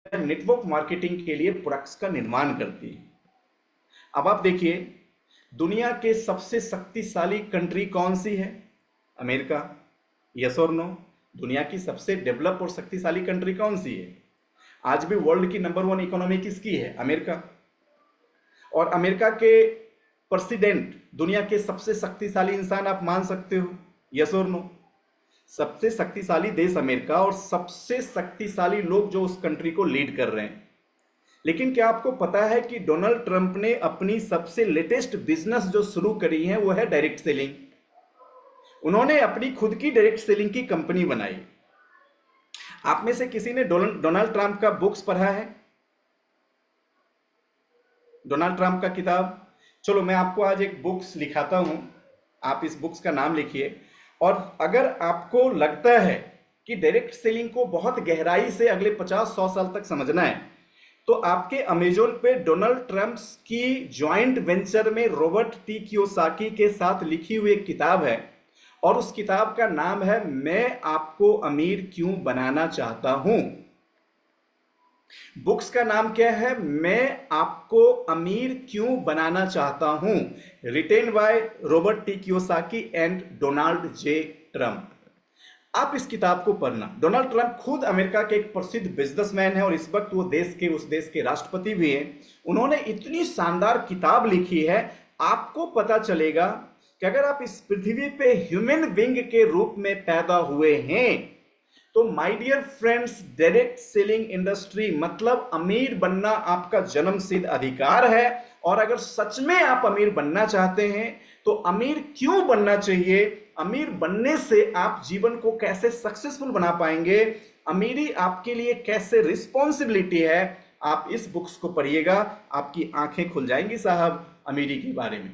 Network marketing के लिए products का निर्माण करती है। अब आप देखिए, दुनिया के सबसे शक्तिशाली कंट्री कौन सी है? अमेरिका। यस और नो? दुनिया की सबसे डेवलप और शक्तिशाली कंट्री कौन सी है? आज भी वर्ल्ड की नंबर वन इकोनॉमी किसकी है? अमेरिका। और अमेरिका के प्रेसिडेंट दुनिया के सबसे शक्तिशाली इंसान आप मान सकते हो? यस और नो? सबसे शक्तिशाली देश अमेरिका और सबसे शक्तिशाली लोग जो उस कंट्री को लीड कर रहे हैं। लेकिन क्या आपको पता है कि डोनाल्ड ट्रंप ने अपनी सबसे लेटेस्ट बिजनेस जो शुरू करी है वो है डायरेक्ट सेलिंग। उन्होंने अपनी खुद की डायरेक्ट सेलिंग की कंपनी बनाई। आप में से किसी ने डोनाल्ड ट्रंप का बुक्स पढ़ा है? डोनाल्ड ट्रंप का किताब? चलो मैं आपको आज एक बुक्स लिखाता हूं, आप इस बुक्स का नाम लिखिए। और अगर आपको लगता है कि डायरेक्ट सेलिंग को बहुत गहराई से अगले 50-100 साल तक समझना है, तो आपके अमेजोन पे डोनाल्ड ट्रंप की ज्वाइंट वेंचर में रॉबर्ट टी कियोसाकी के साथ लिखी हुई एक किताब है, और उस किताब का नाम है मैं आपको अमीर क्यों बनाना चाहता हूं। बुक्स का नाम क्या है? मैं आपको अमीर क्यों बनाना चाहता हूं, written by Robert T Kiyosaki and Donald J Trump. आप इस किताब को पढ़ना। डोनाल्ड ट्रंप खुद अमेरिका के एक प्रसिद्ध बिजनेसमैन है और इस वक्त वो उस देश के राष्ट्रपति भी हैं। उन्होंने इतनी शानदार किताब लिखी है, आपको पता चलेगा कि अगर आप इस पृथ्वी पे ह्यूमन बीइंग के रूप में पैदा हुए हैं, तो my dear friends, direct selling industry मतलब अमीर बनना आपका जन्मसिद्ध अधिकार है। और अगर सच में आप अमीर बनना चाहते हैं तो अमीर क्यों बनना चाहिए, अमीर बनने से आप जीवन को कैसे सक्सेसफुल बना पाएंगे, अमीरी आपके लिए कैसे रिस्पॉन्सिबिलिटी है, आप इस बुक्स को पढ़िएगा। आपकी आंखें खुल जाएंगी साहब अमीरी के बारे में,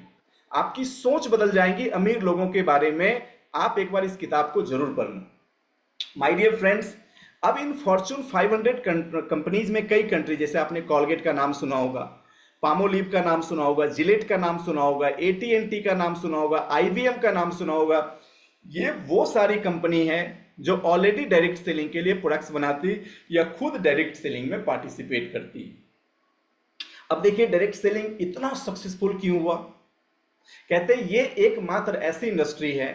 आपकी सोच बदल जाएंगी अमीर लोगों के बारे में। आप एक बार इस किताब को जरूर पढ़ना। माय डियर फ्रेंड्स, अब इन फॉर्च्यून 500 कंपनीज में कई कंट्री, जैसे आपने कॉलगेट का नाम सुना होगा, पामोलिव का नाम सुना होगा, जिलेट का नाम सुना होगा, एटी&टी का नाम सुना होगा, आईबीएम का नाम सुना होगा। ये वो सारी कंपनी है जो ऑलरेडी डायरेक्ट सेलिंग के लिए प्रोडक्ट्स बनाती या खुद डायरेक्ट सेलिंग में पार्टिसिपेट करती। अब देखिए डायरेक्ट सेलिंग इतना सक्सेसफुल क्यों हुआ? कहते हैं ये एकमात्र ऐसी इंडस्ट्री है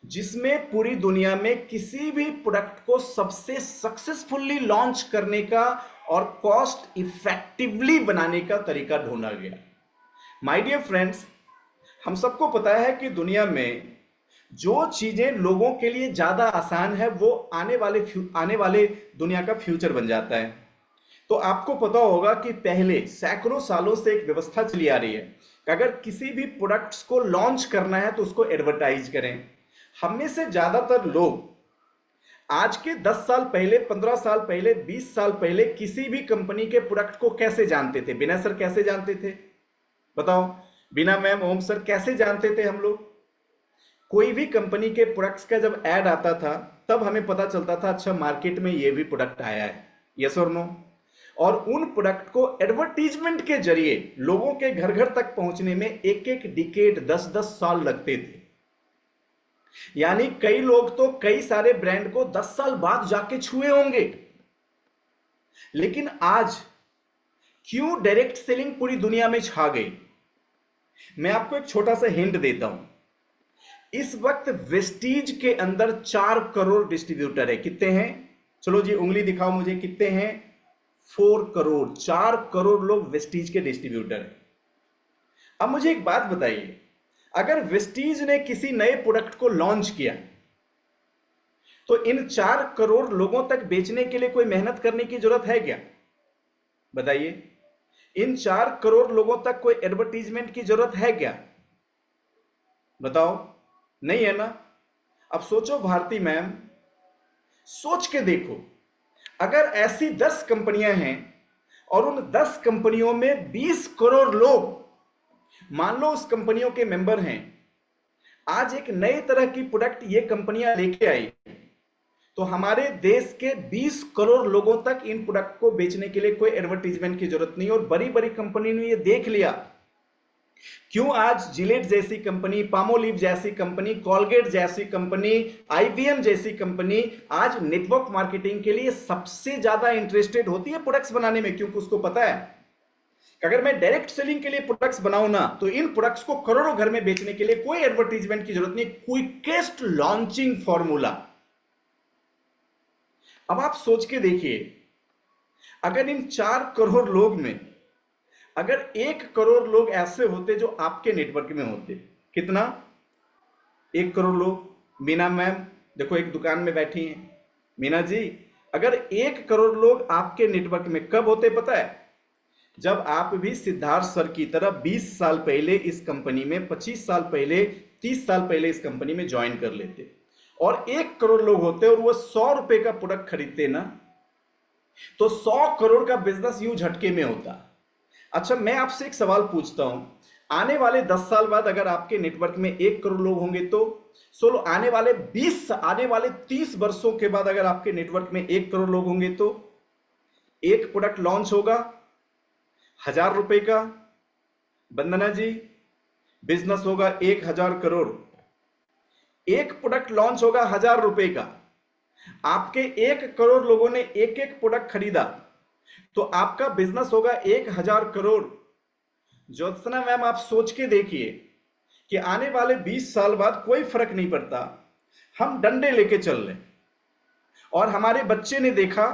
जिसमें पूरी दुनिया में किसी भी प्रोडक्ट को सबसे सक्सेसफुली लॉन्च करने का और कॉस्ट इफेक्टिवली बनाने का तरीका ढूंढा गया। माय डियर फ्रेंड्स, हम सबको पता है कि दुनिया में जो चीजें लोगों के लिए ज्यादा आसान है वो आने वाले दुनिया का फ्यूचर बन जाता है। तो आपको पता होगा कि पहले सैकड़ों सालों से एक व्यवस्था चली आ रही है कि अगर किसी भी प्रोडक्ट्स को लॉन्च करना है तो उसको एडवर्टाइज करें। हम में से ज्यादातर लोग आज के 10 साल पहले, 15 साल पहले, 20 साल पहले किसी भी कंपनी के प्रोडक्ट को कैसे जानते थे? बिना सर कैसे जानते थे? बताओ, बिना मैम, ओम सर, कैसे जानते थे हम लोग? कोई भी कंपनी के प्रोडक्ट्स का जब ऐड आता था तब हमें पता चलता था अच्छा मार्केट में ये भी प्रोडक्ट आया है। यस और नो? और उन प्रोडक्ट को एडवर्टीजमेंट के जरिए लोगों के घर घर तक पहुंचने में एक एक डिकेड, 10-10 साल लगते थे। यानी कई लोग तो कई सारे ब्रांड को 10 साल बाद जाके छुए होंगे। लेकिन आज क्यों डायरेक्ट सेलिंग पूरी दुनिया में छा गई? मैं आपको एक छोटा सा हिंट देता हूं। इस वक्त वेस्टीज के अंदर 4 करोड़ डिस्ट्रीब्यूटर है। कितने हैं? चलो जी उंगली दिखाओ मुझे, कितने हैं? 4 करोड़। 4 करोड़ लोग वेस्टीज के डिस्ट्रीब्यूटर हैं। अब मुझे एक बात बताइए, अगर वेस्टीज ने किसी नए प्रोडक्ट को लॉन्च किया तो इन 4 करोड़ लोगों तक बेचने के लिए कोई मेहनत करने की जरूरत है क्या? बताइए, इन 4 करोड़ लोगों तक कोई एडवर्टीजमेंट की जरूरत है क्या? बताओ, नहीं है ना? अब सोचो भारती मैम, सोच के देखो, अगर ऐसी 10 कंपनियां हैं और उन 10 कंपनियों में 20 करोड़ लोग मान लो उस कंपनियों के मेंबर हैं, आज एक नई तरह की प्रोडक्ट ये कंपनियां लेके आई तो हमारे देश के 20 करोड़ लोगों तक इन प्रोडक्ट को बेचने के लिए कोई एडवर्टीजमेंट की जरूरत नहीं। और बड़ी बड़ी कंपनी ने ये देख लिया क्यों आज जिलेट जैसी कंपनी, पामोलिव जैसी कंपनी, कॉलगेट जैसी कंपनी, आईबीएम जैसी कंपनी आज नेटवर्क मार्केटिंग के लिए सबसे ज्यादा इंटरेस्टेड होती है प्रोडक्ट्स बनाने में? क्योंकि उसको पता है कि अगर मैं डायरेक्ट सेलिंग के लिए प्रोडक्ट्स बनाऊं ना, तो इन प्रोडक्ट्स को करोड़ों घर में बेचने के लिए कोई एडवर्टीजमेंट की जरूरत नहीं, क्विकेस्ट लॉन्चिंग फॉर्मूला। अब आप सोच के देखिए, अगर इन 4 करोड़ लोग में अगर 1 करोड़ लोग ऐसे होते जो आपके नेटवर्क में होते, कितना? 1 करोड़ लोग। मीना मैम देखो एक दुकान में बैठी हैं, मीना जी, अगर 1 करोड़ लोग आपके नेटवर्क में कब होते पता है? जब आप भी सिद्धार्थ सर की तरह 20 साल पहले इस कंपनी में, 25 साल पहले, 30 साल पहले इस कंपनी में ज्वाइन कर लेते, और 1 करोड़ लोग होते और वो 100 रुपए का प्रोडक्ट खरीदते ना, तो 100 करोड़ का बिजनेस यूं झटके में होता। अच्छा, मैं आपसे एक सवाल पूछता हूं, आने वाले 10 साल बाद अगर आपके नेटवर्क में 1 करोड़ लोग होंगे तो सोलो, आने वाले 30 वर्षों के बाद अगर आपके नेटवर्क में 1 करोड़ लोग होंगे तो एक प्रोडक्ट लॉन्च होगा 1000 रुपए का, वंदना जी, बिजनेस होगा 1000 करोड़। एक प्रोडक्ट लॉन्च होगा 1000 रुपए का, आपके 1 करोड़ लोगों ने एक एक प्रोडक्ट खरीदा, तो आपका बिजनेस होगा 1000 करोड़। ज्योत्सना मैम आप सोच के देखिए कि आने वाले 20 साल बाद कोई फर्क नहीं पड़ता, हम डंडे लेके चल रहे और हमारे बच्चे ने देखा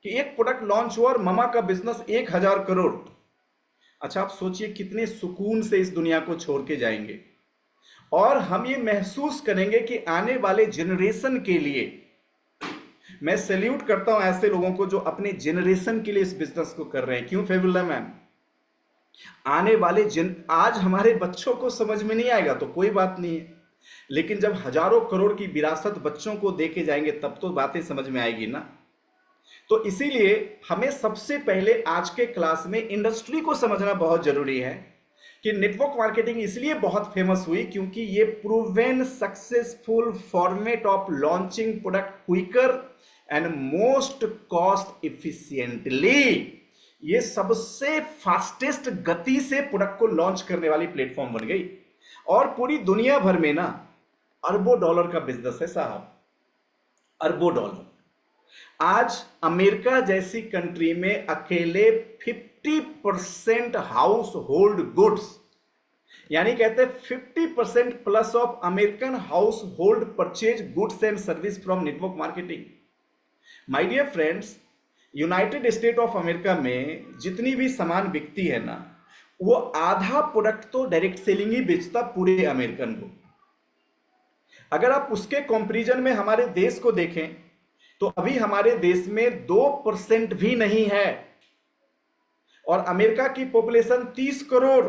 कि एक प्रोडक्ट लॉन्च हुआ और ममा का बिजनेस 1000 करोड़। अच्छा, आप सोचिए कितने सुकून से इस दुनिया को छोड़ के जाएंगे, और हम ये महसूस करेंगे कि आने वाले जनरेशन के लिए, मैं सैल्यूट करता हूं ऐसे लोगों को जो अपने जनरेशन के लिए इस बिजनेस को कर रहे हैं। क्यों फेबुला मैम? आने वाले आज हमारे बच्चों को समझ में नहीं आएगा तो कोई बात नहीं है, लेकिन जब हजारों करोड़ की विरासत बच्चों को देके जाएंगे तब तो बातें समझ में आएगी ना। तो इसीलिए हमें सबसे पहले आज के क्लास में इंडस्ट्री को समझना बहुत जरूरी है कि नेटवर्क मार्केटिंग इसलिए बहुत फेमस हुई क्योंकि ये proven successful format of launching product quicker and most cost efficiently, ये सबसे फास्टेस्ट गति से प्रोडक्ट को लॉन्च करने वाली प्लेटफॉर्म बन गई, और पूरी दुनिया भर में ना अरबों डॉलर का बिजनेस है साहब, अरबों डॉलर। आज अमेरिका जैसी कंट्री में अकेले 50% हाउस होल्ड गुड्स, यानी कहते हैं 50% plus of American household purchase goods and service from network marketing. My dear friends, United State of America में जितनी भी सामान बिकती है ना, वो आधा प्रोडक्ट तो डायरेक्ट सेलिंग ही बेचता पूरे अमेरिकन को। अगर आप उसके कंपैरिजन में हमारे देश को देखें तो अभी हमारे देश में 2% भी नहीं है, और अमेरिका की पॉपुलेशन 30 करोड़,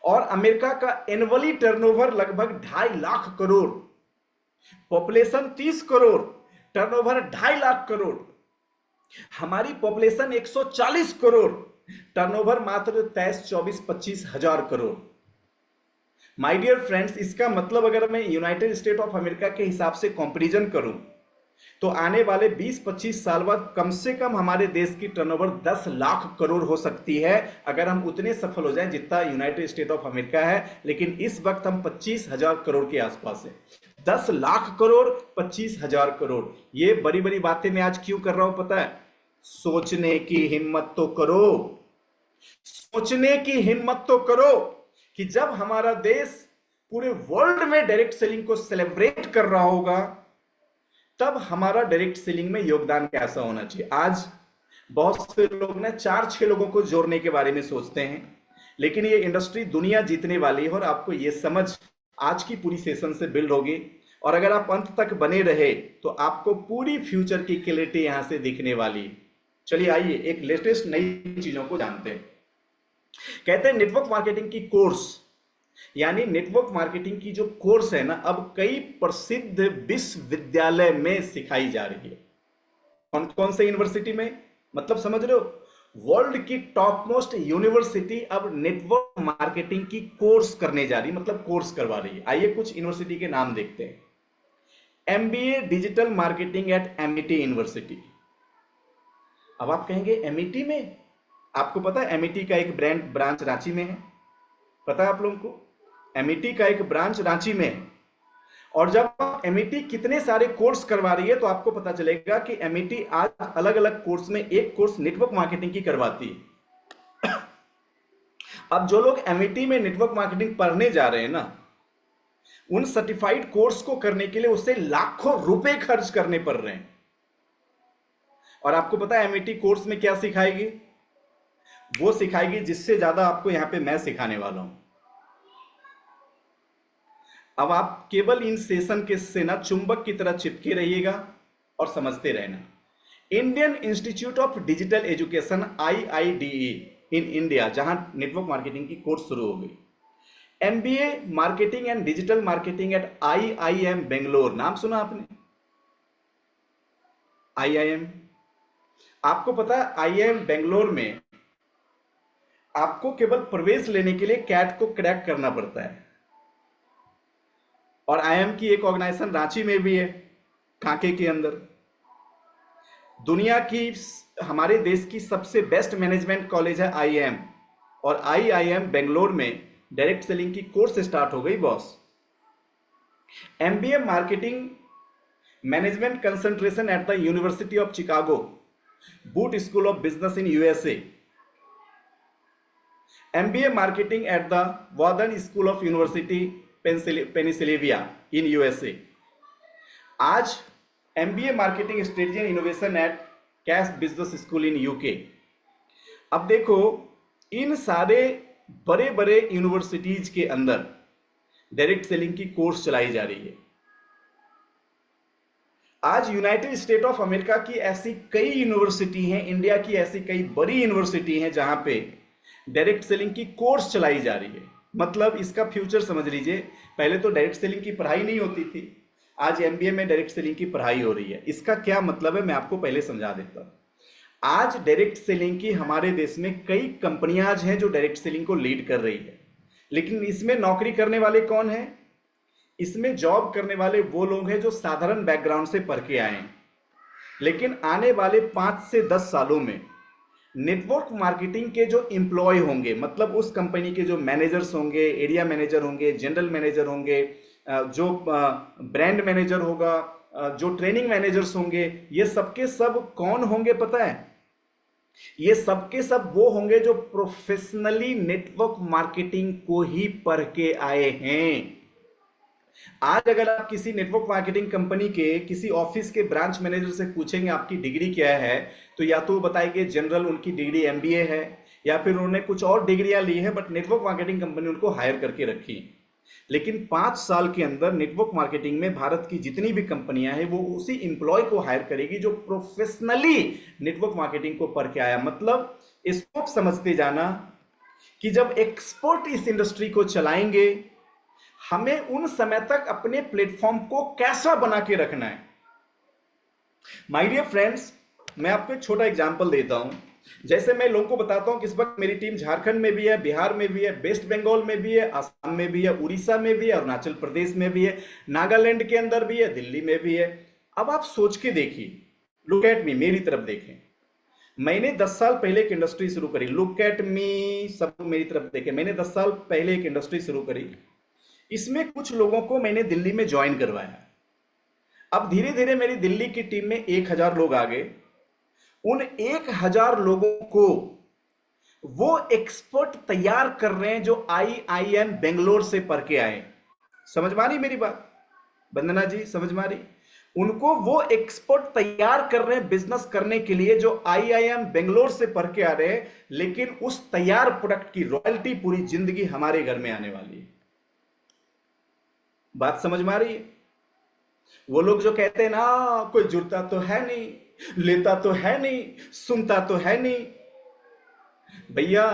और अमेरिका का एनुअली टर्नओवर लगभग 2.5 लाख करोड़। Population 30 crore, turnover 2.5 lakh crore. हमारी पॉपुलेशन 140 करोड़, टर्नओवर मात्र 23, 24, 25 हजार करोड़। माय डियर फ्रेंड्स, इसका मतलब अगर मैं यूनाइटेड स्टेट ऑफ अमेरिका के हिसाब से कंपैरिजन करूं तो आने वाले 20-25 साल बाद कम से कम हमारे देश की टर्नओवर 10 लाख करोड़ हो सकती है, अगर हम उतने सफल हो जाएं जितना यूनाइटेड स्टेट ऑफ अमेरिका है। लेकिन इस वक्त हम 25,000 करोड़ के आसपास है। 10 लाख करोड़, 25,000 करोड़, ये बड़ी बड़ी बातें मैं आज क्यों कर रहा हूं पता है? सोचने की हिम्मत तो करो, सोचने की हिम्मत तो करो कि जब हमारा देश पूरे वर्ल्ड में डायरेक्ट सेलिंग को सेलिब्रेट कर रहा होगा तब हमारा डायरेक्ट सेलिंग में योगदान कैसा होना चाहिए। आज बहुत से लोग ना 4-6 लोगों को जोड़ने के बारे में सोचते हैं, लेकिन ये इंडस्ट्री दुनिया जीतने वाली है और आपको ये समझ आज की पूरी सेशन से बिल्ड होगी, और अगर आप अंत तक बने रहे तो आपको पूरी फ्यूचर की क्लैरिटी यहां से दिखने वाली है। चलिए आइए एक लेटेस्ट नई चीजों को जानते हैं। कहते हैं नेटवर्क मार्केटिंग की कोर्स, यानी नेटवर्क मार्केटिंग की जो कोर्स है ना, अब कई प्रसिद्ध विश्वविद्यालय में सिखाई जा रही है। कौन कौन से यूनिवर्सिटी में? मतलब समझ रहे हो, वर्ल्ड की टॉप मोस्ट यूनिवर्सिटी अब नेटवर्क मार्केटिंग की कोर्स करने जा रही है, मतलब कोर्स करवा रही है। आइए कुछ यूनिवर्सिटी के नाम देखते हैं। MBA digital marketing at MET university. अब आप कहेंगे एमईटी में? आपको पता है एमईटी का एक ब्रांच रांची में है। पता है आप लोगों को? एमईटी का एक ब्रांच रांची में है। और जब आप एमईटी कितने सारे कोर्स करवा रही है तो आपको पता चलेगा कि एमईटी आज अलग अलग कोर्स में एक कोर्स नेटवर्क मार्केटिंग की करवाती है। अब जो लोग एमईटी में नेटवर्क मार्केटिंग पढ़ने जा रहे हैं ना, उन सर्टिफाइड कोर्स को करने के लिए उसे लाखों रुपए खर्च करने पड़ रहे हैं। और आपको पता है एमईटी कोर्स में क्या सिखाएगी? वो सिखाएगी जिससे ज्यादा आपको यहां पे मैं सिखाने वाला हूं। अब आप केवल इन सेशन के से ना चुंबक की तरह चिपके रहिएगा और समझते रहना। Indian Institute of Digital Education IIDE in India, जहां नेटवर्क मार्केटिंग की कोर्स शुरू हो गई। MBA marketing and digital marketing at IIM Bangalore, नाम सुना आपने? आईआईएम, आपको पता है आईआईएम बेंगलोर में आपको केवल प्रवेश लेने के लिए कैट को क्रैक करना पड़ता है। और आईआईएम की एक ऑर्गेनाइजेशन रांची में भी है, कांके के अंदर। दुनिया की, हमारे देश की सबसे बेस्ट मैनेजमेंट कॉलेज है आईआईएम। और आईआईएम बेंगलोर में डायरेक्ट सेलिंग की कोर्स स्टार्ट हो गई boss. MBA marketing management concentration at the University of Chicago, Booth School of Business in USA. MBA marketing at the Wharton School of University Pennsylvania in USA. आज MBA marketing strategy and innovation at Cass Business School in UK. अब देखो, इन सारे बड़े बड़े universities के अंदर direct selling की course चलाई जा रही है। आज यूनाइटेड स्टेट ऑफ अमेरिका की ऐसी कई यूनिवर्सिटी हैं, इंडिया की ऐसी कई बड़ी यूनिवर्सिटी हैं जहां पे डायरेक्ट सेलिंग की कोर्स चलाई जा रही है। मतलब इसका फ्यूचर समझ लीजिए, पहले तो डायरेक्ट सेलिंग की पढ़ाई नहीं होती थी, आज एमबीए में डायरेक्ट सेलिंग की पढ़ाई हो रही है। इसका क्या मतलब है मैं आपको पहले समझा देता हूं। आज डायरेक्ट सेलिंग की हमारे देश में कई कंपनियां आज हैं जो डायरेक्ट सेलिंग को लीड कर रही है। लेकिन इसमें नौकरी करने वाले कौन हैं? इसमें जॉब करने वाले वो लोग हैं जो साधारण बैकग्राउंड से पढ़ के आए हैं। लेकिन आने वाले 5 से 10 सालों में नेटवर्क मार्केटिंग के जो एम्प्लॉय होंगे, मतलब उस कंपनी के जो मैनेजर्स होंगे, एरिया मैनेजर होंगे, जनरल मैनेजर होंगे, जो ब्रांड मैनेजर होगा, जो ट्रेनिंग मैनेजर्स होंगे, ये सबके सब कौन होंगे पता है? ये सबके सब वो होंगे जो प्रोफेशनली नेटवर्क मार्केटिंग को ही पढ़ के आए हैं। आज अगर आप किसी नेटवर्क मार्केटिंग कंपनी के किसी ऑफिस के ब्रांच मैनेजर से पूछेंगे आपकी डिग्री क्या है, तो या तो वो बताएंगे जनरल, उनकी डिग्री एमबीए है, या फिर उन्होंने कुछ और डिग्रियां ली है, बट नेटवर्क मार्केटिंग कंपनी उनको हायर करके रखी। लेकिन 5 साल के अंदर नेटवर्क मार्केटिंग में भारत की जितनी भी कंपनियां हैं वो उसी एम्प्लॉय को हायर करेगी जो प्रोफेशनली नेटवर्क मार्केटिंग को पढ़ के आया। मतलब इसको समझते जाना कि जब एक्सपर्ट इस इंडस्ट्री को चलाएंगे, हमें उन समय तक अपने प्लेटफॉर्म को कैसा बना के रखना है। माय डियर फ्रेंड्स, मैं आपको एक छोटा एग्जांपल देता हूं। जैसे मैं लोगों को बताता हूं कि इस वक्त मेरी टीम झारखंड में भी है, बिहार में भी है, वेस्ट बंगाल में भी है, असम में भी है, उड़ीसा में भी है, अरुणाचल प्रदेश में भी है, नागालैंड के अंदर भी है, दिल्ली में भी है। अब आप सोच के देखिए, लुक एट मी, मेरी तरफ देखें। मैंने 10 साल पहले एक इंडस्ट्री शुरू करी। लुक एट मी, सब मेरी तरफ देखें। मैंने 10 साल पहले एक इंडस्ट्री शुरू करी। इसमें कुछ लोगों को मैंने दिल्ली में ज्वाइन करवाया। अब धीरे धीरे मेरी दिल्ली की टीम में 1000 लोग आ गए। उन 1000 लोगों को वो एक्सपर्ट तैयार कर रहे हैं जो आईआईएम बेंगलोर से पढ़ के आए। समझ में आ रही मेरी बात वंदना जी? समझ में आ रही? उनको वो एक्सपर्ट तैयार कर रहे हैं बिजनेस करने के लिए जो आईआईएम बेंगलोर से पढ़ के आ रहे हैं। लेकिन उस तैयार प्रोडक्ट की रॉयल्टी पूरी जिंदगी हमारे घर में आने वाली है। बात समझ में आ रही है? वो लोग जो कहते हैं ना, कोई जुड़ता तो है नहीं, लेता तो है नहीं, सुनता तो है नहीं। भैया,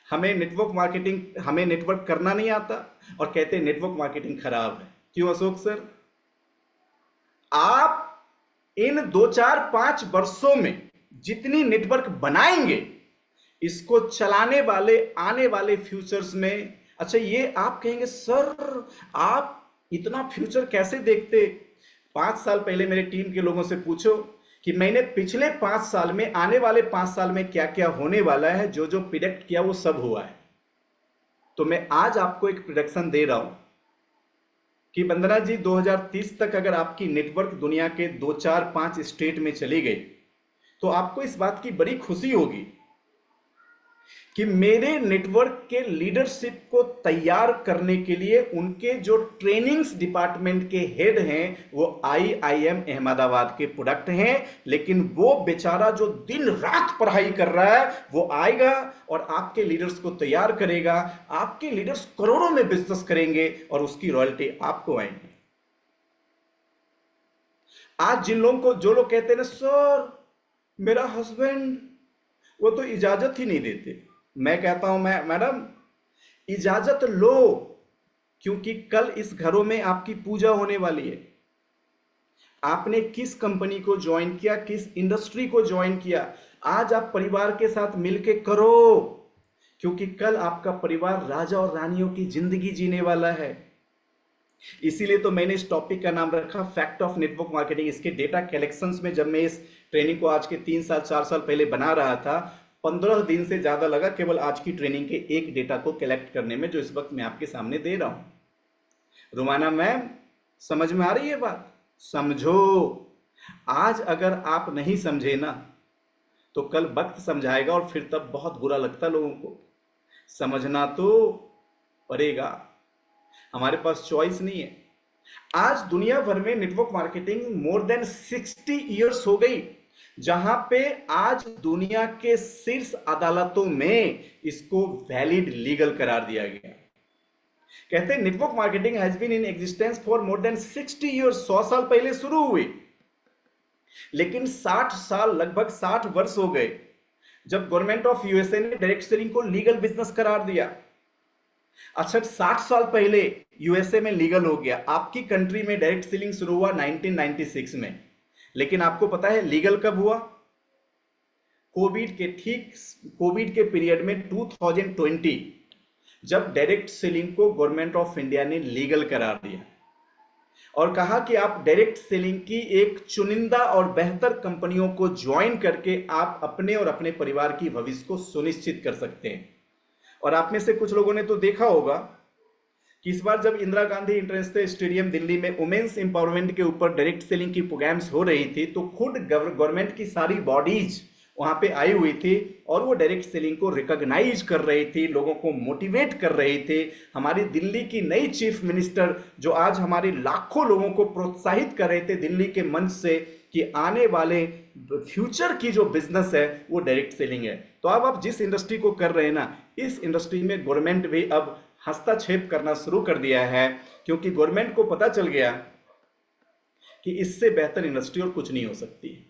हमें नेटवर्क करना नहीं आता और कहते हैं नेटवर्क मार्केटिंग खराब है। क्यों अशोक सर? आप इन 2-4-5 वर्षों में जितनी नेटवर्क बनाएंगे, इसको चलाने वाले आने वाले फ्यूचर्स में, अच्छा ये आप कहेंगे सर आप इतना फ्यूचर कैसे देखते? 5 साल पहले मेरे टीम के लोगों से पूछो कि मैंने पिछले 5 साल में, आने वाले 5 साल में क्या क्या होने वाला है, जो जो प्रिडिक्ट किया वो सब हुआ है। तो मैं आज आपको एक प्रोडक्शन दे रहा हूं कि वंदना जी 2030 तक अगर आपकी नेटवर्क दुनिया के 2 4 5 स्टेट में चली गई तो आपको इस बात की बड़ी खुशी होगी कि मेरे नेटवर्क के लीडरशिप को तैयार करने के लिए उनके जो ट्रेनिंग्स डिपार्टमेंट के हेड हैं वो आईआईएम अहमदाबाद के प्रोडक्ट हैं, लेकिन वो बेचारा जो दिन रात पढ़ाई कर रहा है वो आएगा और आपके लीडर्स को तैयार करेगा। आपके लीडर्स करोड़ों में बिजनेस करेंगे और उसकी रॉयल्टी आपको आएगी। आज जिन लोगों को, जो लोग कहते हैं ना सर मेरा हस्बैंड वो तो इजाजत ही नहीं देते, मैं कहता हूं मैडम इजाजत लो, क्योंकि कल इस घरों में आपकी पूजा होने वाली है। आपने किस कंपनी को ज्वाइन किया, किस इंडस्ट्री को ज्वाइन किया, आज आप परिवार के साथ मिलके करो, क्योंकि कल आपका परिवार राजा और रानियों की जिंदगी जीने वाला है। इसीलिए तो मैंने इस टॉपिक का नाम रखा फैक्ट ऑफ नेटवर्क मार्केटिंग। इसके डेटा कलेक्शंस में जब मैं इस ट्रेनिंग को आज के 3 साल 4 साल पहले बना रहा था, 15 दिन से ज्यादा लगा केवल आज की ट्रेनिंग के एक डेटा को कलेक्ट करने में, जो इस वक्त मैं आपके सामने दे रहा हूं। रुमाना मैम, समझ में आ रही है बात? समझो। आज अगर आप नहीं समझे ना तो कल वक्त समझाएगा और फिर तब बहुत बुरा लगता लोगों को। समझना तो पड़ेगा, हमारे पास चॉइस नहीं है। आज दुनिया भर में नेटवर्क मार्केटिंग मोर देन 60 इयर्स हो गई, जहां पे आज दुनिया के शीर्ष अदालतों में इसको वैलिड लीगल करार दिया गया। कहते हैं network marketing has been in existence for more than 60 years. 100 साल पहले शुरू हुई, लेकिन 60 साल, लगभग 60 वर्ष हो गए जब गवर्नमेंट ऑफ यूएसए ने डायरेक्ट सेलिंग को लीगल बिजनेस करार दिया। अच्छा, 60 साल पहले यूएसए में लीगल हो गया, आपकी कंट्री में डायरेक्ट सेलिंग शुरू हुआ 1996 में, लेकिन आपको पता है लीगल कब हुआ? कोविड के पीरियड में 2020, जब डायरेक्ट सेलिंग को गवर्नमेंट ऑफ इंडिया ने लीगल करार दिया और कहा कि आप डायरेक्ट सेलिंग की एक चुनिंदा और बेहतर कंपनियों को ज्वाइन करके आप अपने और अपने परिवार की भविष्य को सुनिश्चित कर सकते हैं। और आप में से कुछ लोगों ने तो देखा होगा कि इस बार जब इंदिरा गांधी इंटरनेशनल स्टेडियम दिल्ली में वुमेन्स एम्पावरमेंट के ऊपर डायरेक्ट सेलिंग की प्रोग्राम्स हो रही थी, तो खुद गवर्नमेंट की सारी बॉडीज वहां पे आई हुई थी और वो डायरेक्ट सेलिंग को रिकॉग्नाइज कर रही थी, लोगों को मोटिवेट कर रही थी। हमारी दिल्ली की नई चीफ मिनिस्टर, जो आज हमारे लाखों लोगों को प्रोत्साहित कर रहे थे दिल्ली के मंच से कि आने वाले फ्यूचर की जो बिजनेस है वो डायरेक्ट सेलिंग है। तो अब आप जिस इंडस्ट्री को कर रहे हैं ना, इस इंडस्ट्री में गवर्नमेंट भी अब हस्तक्षेप करना शुरू कर दिया है, क्योंकि गवर्नमेंट को पता चल गया कि इससे बेहतर इंडस्ट्री और कुछ नहीं हो सकती।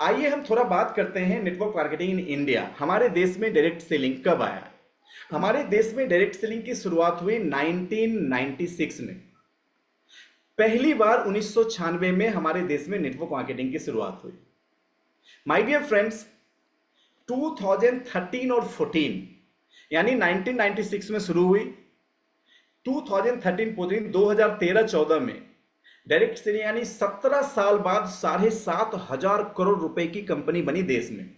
आइए हम थोड़ा बात करते हैं नेटवर्क मार्केटिंग इन इंडिया। हमारे देश में डायरेक्ट सेलिंग कब आया? हमारे देश में डायरेक्ट सेलिंग की शुरुआत हुई 1996 में। पहली बार 1996 में हमारे देश में नेटवर्क मार्केटिंग की शुरुआत हुई। माय डियर फ्रेंड्स, 2013 और 14 यानी 1996 में शुरू हुई, 2013-14, 2013-14 में डायरेक्ट सेलिंग यानी 17 साल बाद 7,500 करोड़ रुपए की कंपनी बनी देश में।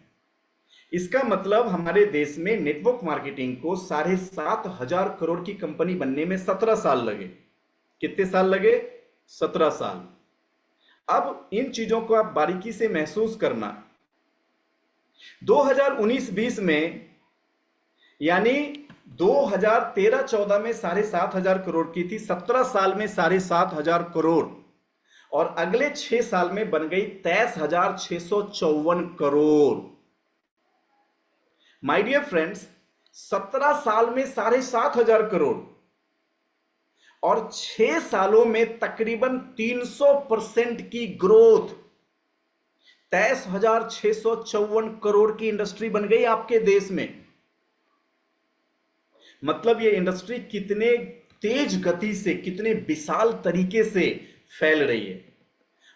इसका मतलब हमारे देश में नेटवर्क मार्केटिंग को 7,500 करोड़ की कंपनी बनने में 17 साल लगे। कितने साल लगे? 17 साल। अब इन चीजों को आप बारीकी से महसूस करना। 2019-20 में यानी 2013-14 में 7,500 करोड़ की थी, 17 साल में 7,500 करोड़, और अगले 6 साल में बन गई 23,654 करोड़। माय डियर फ्रेंड्स, 17 साल में 7,500 करोड़ और 6 सालों में तकरीबन 300% की ग्रोथ, 23,654 करोड़ की इंडस्ट्री बन गई आपके देश में। मतलब ये इंडस्ट्री कितने तेज गति से, कितने विशाल तरीके से फैल रही है।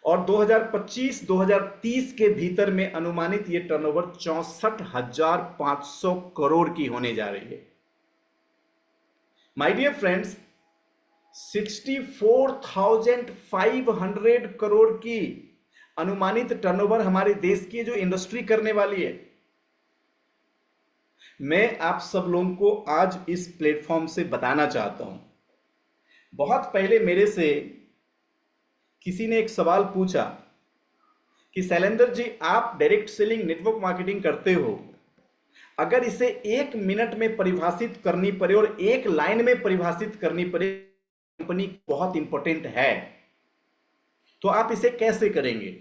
और 2025-2030 के भीतर में अनुमानित ये टर्नओवर 64,500 करोड़ की होने जा रही है। माय डियर फ्रेंड्स, 64,500 करोड़ की अनुमानित टर्नओवर हमारे देश की जो इंडस्ट्री करने वाली है। मैं आप सब लोगों को आज इस प्लेटफॉर्म से बताना चाहता हूं। बहुत पहले मेरे से किसी ने एक सवाल पूछा कि शैलेंद्र जी, आप डायरेक्ट सेलिंग नेटवर्क मार्केटिंग करते हो, अगर इसे 1 मिनट में परिभाषित करनी पड़े और एक लाइन में परिभाषित करनी पड़े, कंपनी बहुत इंपॉर्टेंट है, तो आप इसे कैसे करेंगे?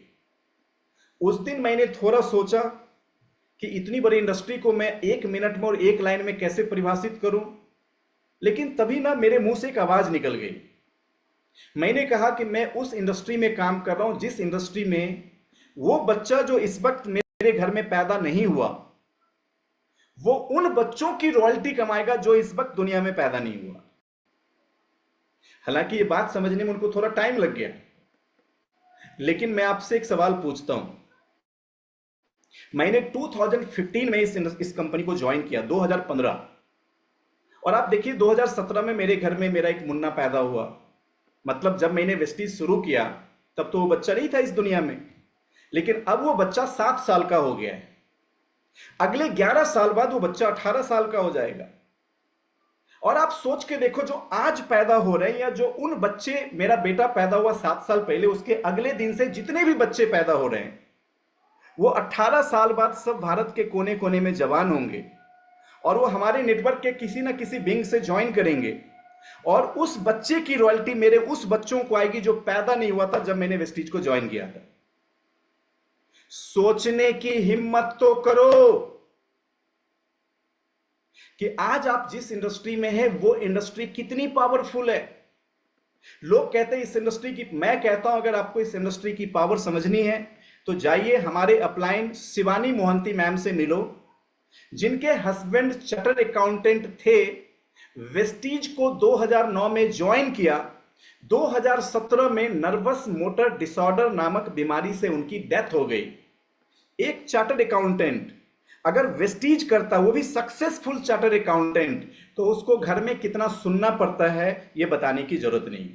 उस दिन मैंने थोड़ा सोचा कि इतनी बड़ी इंडस्ट्री को मैं 1 मिनट में और एक लाइन में कैसे परिभाषित करूं, लेकिन तभी ना मेरे मुंह से एक आवाज निकल गई। मैंने कहा कि मैं उस इंडस्ट्री में काम कर रहा हूं जिस इंडस्ट्री में वो बच्चा जो इस वक्त मेरे घर में पैदा नहीं हुआ, वो उन बच्चों की रॉयल्टी कमाएगा जो इस वक्त दुनिया में पैदा नहीं हुआ। हालांकि ये बात समझने में उनको थोड़ा टाइम लग गया, लेकिन मैं आपसे एक सवाल पूछता हूं। मैंने 2015 में इस कंपनी को ज्वाइन किया, 2015, और आप देखिए 2017 में मेरे घर में मेरा एक मुन्ना पैदा हुआ। मतलब जब मैंने वेस्टीज शुरू किया तब तो वो बच्चा नहीं था इस दुनिया में, लेकिन अब वो बच्चा 7 साल का हो गया है। अगले 11 साल बाद वो बच्चा 18 साल का हो जाएगा। और आप सोच के देखो, जो आज पैदा हो रहे हैं या जो उन बच्चे, मेरा बेटा पैदा हुआ 7 साल पहले, उसके अगले दिन से जितने भी बच्चे पैदा हो रहे हैं वो 18 साल बाद सब भारत के कोने कोने में जवान होंगे और वो हमारे नेटवर्क के किसी ना किसी विंग से ज्वाइन करेंगे, और उस बच्चे की रॉयल्टी मेरे उस बच्चों को आएगी जो पैदा नहीं हुआ था जब मैंने वेस्टीज को ज्वाइन किया था। सोचने की हिम्मत तो करो कि आज आप जिस इंडस्ट्री में है वो इंडस्ट्री कितनी पावरफुल है। लोग कहते हैं इस इंडस्ट्री की, मैं कहता हूं अगर आपको इस इंडस्ट्री की पावर समझनी है तो जाइए हमारे अपलाइन शिवानी मोहंती मैम से मिलो, जिनके हस्बैंड चार्टर्ड अकाउंटेंट थे, वेस्टीज को 2009 में ज्वाइन किया, 2017 में नर्वस मोटर डिसऑर्डर नामक बीमारी से उनकी डेथ हो गई। एक चार्टर्ड अकाउंटेंट अगर वेस्टीज करता, वो भी सक्सेसफुल चार्टर्ड अकाउंटेंट, तो उसको घर में कितना सुनना पड़ता है ये बताने की जरूरत नहीं।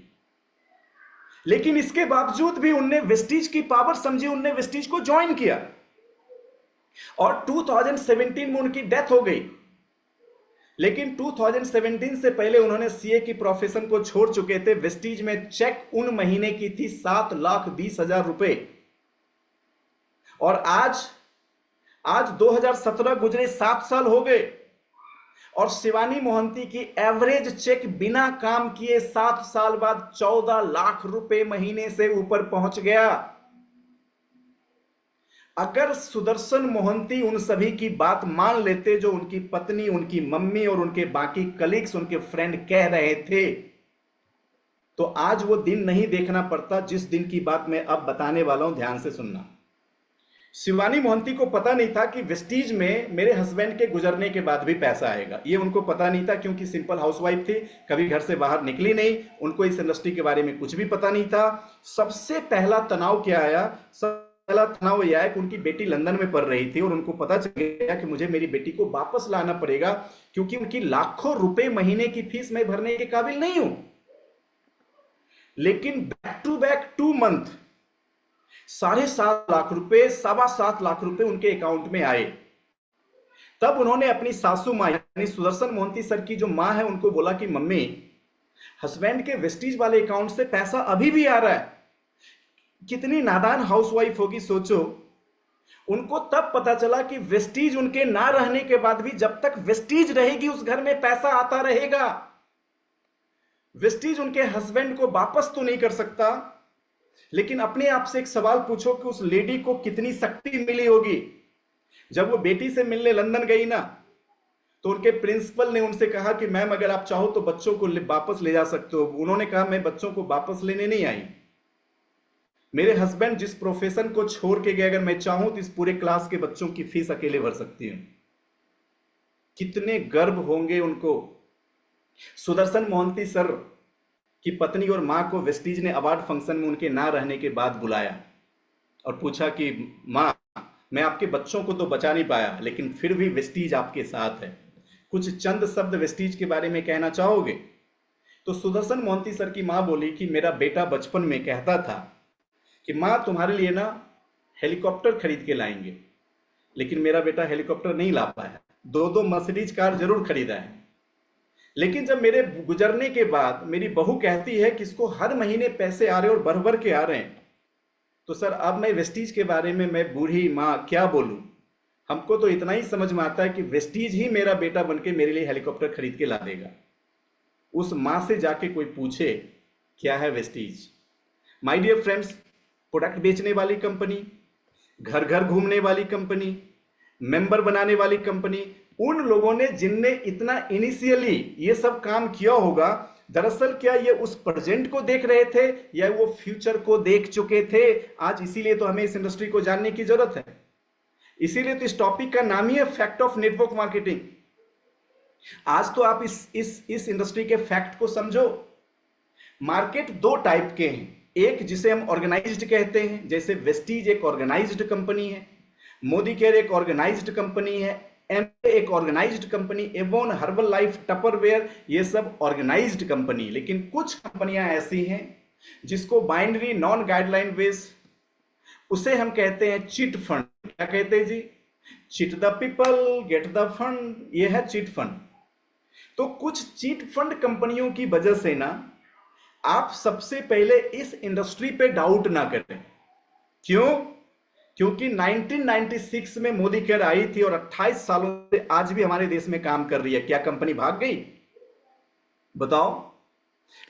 लेकिन इसके बावजूद भी उनने वेस्टीज की पावर समझी, उनने वेस्टीज को ज्वाइन किया और 2017 में उनकी डेथ हो गई। लेकिन 2017 से पहले उन्होंने सीए की प्रोफेशन को छोड़ चुके थे। वेस्टीज में चेक उन महीने की थी 7,20,000 रुपए, और आज 2017 गुजरे, 7 साल हो गए, और शिवानी मोहंती की एवरेज चेक बिना काम किए 7 साल बाद 14 लाख रुपए महीने से ऊपर पहुंच गया। अगर सुदर्शन मोहंती उन सभी की बात मान लेते जो उनकी पत्नी, उनकी मम्मी और उनके बाकी कलीग्स, उनके फ्रेंड कह रहे थे, तो आज वो दिन नहीं देखना पड़ता जिस दिन की बात मैं अब बताने वाला हूं। ध्यान से सुनना। शिवानी मोहंती को पता नहीं था कि वेस्टीज में मेरे हस्बैंड के गुजरने के बाद भी पैसा आएगा। ये उनको पता नहीं था, क्योंकि सिंपल हाउसवाइफ थी, कभी घर से बाहर निकली नहीं, उनको इस इंडस्ट्री के बारे में कुछ भी पता नहीं था। सबसे पहला तनाव क्या आया? पहला तनाव यह है कि उनकी बेटी लंदन में पढ़ रही थी और उनको पता चल गया कि मुझे मेरी बेटी को वापस लाना पड़ेगा, क्योंकि उनकी लाखों रुपए महीने की फीस मैं भरने के काबिल नहीं हूं। लेकिन back to back 2 month 7.5 lakh रुपए, 7.25 लाख रुपए उनके अकाउंट में आए। तब उन्होंने अपनी सासू मां यानी सुदर्शन मोहंती सर की जो मां है उनको बोला कि मम्मी, हस्बैंड के वेस्टीज वाले अकाउंट से पैसा अभी भी आ रहा है। कितनी नादान हाउसवाइफ होगी सोचो। उनको तब पता चला कि वेस्टीज उनके ना रहने के बाद भी जब तक वेस्टीज रहेगी उस घर में पैसा आता रहेगा। वेस्टीज उनके हस्बैंड को वापस तो नहीं कर सकता, लेकिन अपने आप से एक सवाल पूछो कि उस लेडी को कितनी शक्ति मिली होगी। जब वो बेटी से मिलने लंदन गई ना, तो उनके प्रिंसिपल ने उनसे कहा कि मैम अगर आप चाहो तो बच्चों को वापस ले जा सकते हो। उन्होंने कहा मैं बच्चों को वापस लेने नहीं आई, मेरे हस्बैंड जिस प्रोफेशन को छोड़ के गए, अगर मैं चाहूं तो इस पूरे क्लास के बच्चों की फीस अकेले भर सकती हूं। कितने गर्व होंगे उनको। सुदर्शन मोहंती सर की पत्नी और मां को वेस्टीज ने अवार्ड फंक्शन में उनके ना रहने के बाद बुलाया और पूछा कि मां, मैं आपके बच्चों को तो बचा नहीं पाया, लेकिन फिर भी वेस्टीज आपके साथ है, कुछ चंद शब्द वेस्टीज के बारे में कहना चाहोगे? तो सुदर्शन मोहंती सर की मां बोली कि मेरा बेटा बचपन में कहता था कि मां तुम्हारे लिए ना हेलीकॉप्टर खरीद के लाएंगे, लेकिन मेरा बेटा हेलीकॉप्टर नहीं ला पाया। दो दो मर्सिडीज कार जरूर खरीदा है, लेकिन जब मेरे गुजरने के बाद मेरी बहू कहती है कि इसको हर महीने पैसे आ रहे हैं और भर भर के आ रहे हैं, तो सर अब मैं वेस्टीज के बारे में मैं बूढ़ी माँ क्या बोलूं। हमको तो इतना ही समझ में आता है कि वेस्टीज ही मेरा बेटा बनके मेरे लिए हेलीकॉप्टर खरीद के ला देगा। उस माँ से जाके कोई पूछे क्या है Vestige. My dear friends, product बेचने वाली कंपनी, घर घर घूमने वाली कंपनी, मेंबर बनाने वाली कंपनी, उन लोगों ने जिनने इतना इनिशियली ये सब काम किया होगा, दरअसल क्या ये उस प्रेजेंट को देख रहे थे या वो फ्यूचर को देख चुके थे। आज इसीलिए तो हमें इस इंडस्ट्री को जानने की जरूरत है, इसीलिए तो इस टॉपिक का नाम ही है फैक्ट ऑफ नेटवर्क मार्केटिंग। आज तो आप इस इंडस्ट्री के फैक्ट को समझो। मार्केट दो टाइप के हैं, एक जिसे हम ऑर्गेनाइज्ड कहते हैं, जैसे वेस्टीज एक ऑर्गेनाइज्ड कंपनी है, मोदी केयर एक ऑर्गेनाइज्ड कंपनी है, एमवे एक organised company, Avon, Herbalife, Tupperware, ये सब ऑर्गेनाइज्ड कंपनी। लेकिन कुछ कंपनियां ऐसी हैं जिसको बाइनरी नॉन गाइडलाइन बेस, उसे हम कहते हैं चिट फंड। क्या कहते हैं जी? Chit the people get the fund, ये है चिट फंड। तो कुछ चिट फंड कंपनियों की वजह से ना आप सबसे पहले इस इंडस्ट्री पे डाउट ना करें। क्यों? क्योंकि 1996 में मोदी केयर आई थी और 28 सालों से आज भी हमारे देश में काम कर रही है। क्या कंपनी भाग गई? बताओ।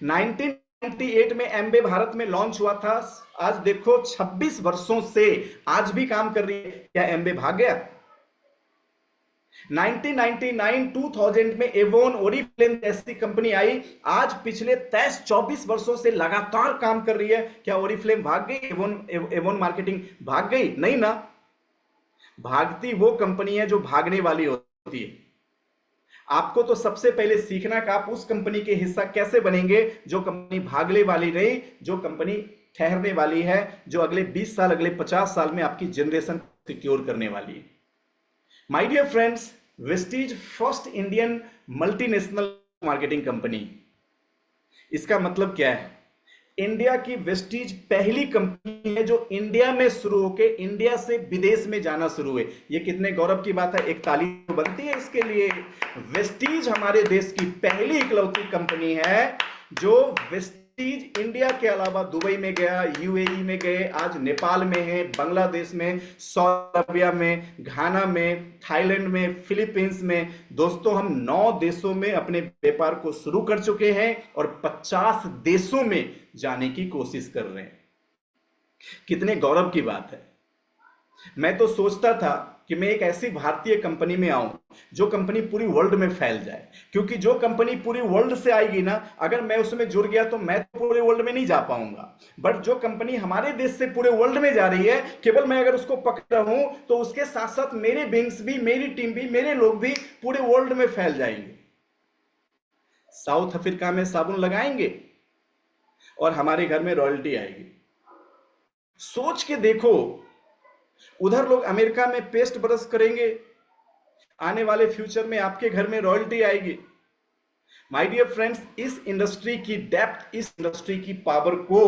1998 में एमवे भारत में लॉन्च हुआ था, आज देखो 26 वर्षों से आज भी काम कर रही है। क्या एमवे भाग गया? 1999-2000 में एवोन, ओरिफ्लेम जैसी कंपनी आई, आज पिछले 23-24 वर्षों से लगातार काम कर रही है। क्या ओरिफ्लेम भाग गई? एवोन मार्केटिंग भाग गई? नहीं ना। भागती वो कंपनी है जो भागने वाली होती है। आपको तो सबसे पहले सीखना कि आप उस कंपनी के हिस्सा कैसे बनेंगे जो कंपनी भागने वाली नहीं, जो कंपनी ठहरने वाली है, जो अगले 20 साल अगले 50 साल में आपकी जनरेशन सिक्योर करने वाली है। My dear friends, Vestige first Indian multinational marketing company. इसका मतलब क्या है? इंडिया की वेस्टीज पहली कंपनी है जो इंडिया में शुरू होकर इंडिया से विदेश में जाना शुरू हुए। ये कितने गौरव की बात है, एक ताली बनती है इसके लिए। वेस्टीज हमारे देश की पहली इकलौती कंपनी है जो वेस्टीज इंडिया के अलावा दुबई में गया, यूएई में गए, आज नेपाल में है, बांग्लादेश में, सऊदी अरबिया में, घाना में, थाईलैंड में, फिलीपींस में। दोस्तों, हम 9 देशों में अपने व्यापार को शुरू कर चुके हैं और 50 देशों में जाने की कोशिश कर रहे हैं। कितने गौरव की बात है। मैं तो सोचता था कि मैं एक ऐसी भारतीय कंपनी में आऊं जो कंपनी पूरी वर्ल्ड में फैल जाए, क्योंकि जो कंपनी पूरी वर्ल्ड से आएगी ना, अगर मैं उसमें जुड़ गया तो मैं तो पूरे वर्ल्ड में नहीं जा पाऊंगा। बट जो कंपनी हमारे देश से पूरे वर्ल्ड में जा रही है, केवल मैं अगर उसको पकड़ रहा हूं तो उसके साथ साथ मेरे विंग्स भी, मेरी टीम भी, मेरे लोग भी पूरे वर्ल्ड में फैल जाएंगे। साउथ अफ्रीका में साबुन लगाएंगे और हमारे घर में रॉयल्टी आएगी। सोच के देखो, उधर लोग अमेरिका में पेस्ट ब्रश करेंगे, आने वाले फ्यूचर में आपके घर में रॉयल्टी आएगी। माय डियर फ्रेंड्स, इस इंडस्ट्री की डेप्थ, इस इंडस्ट्री की पावर को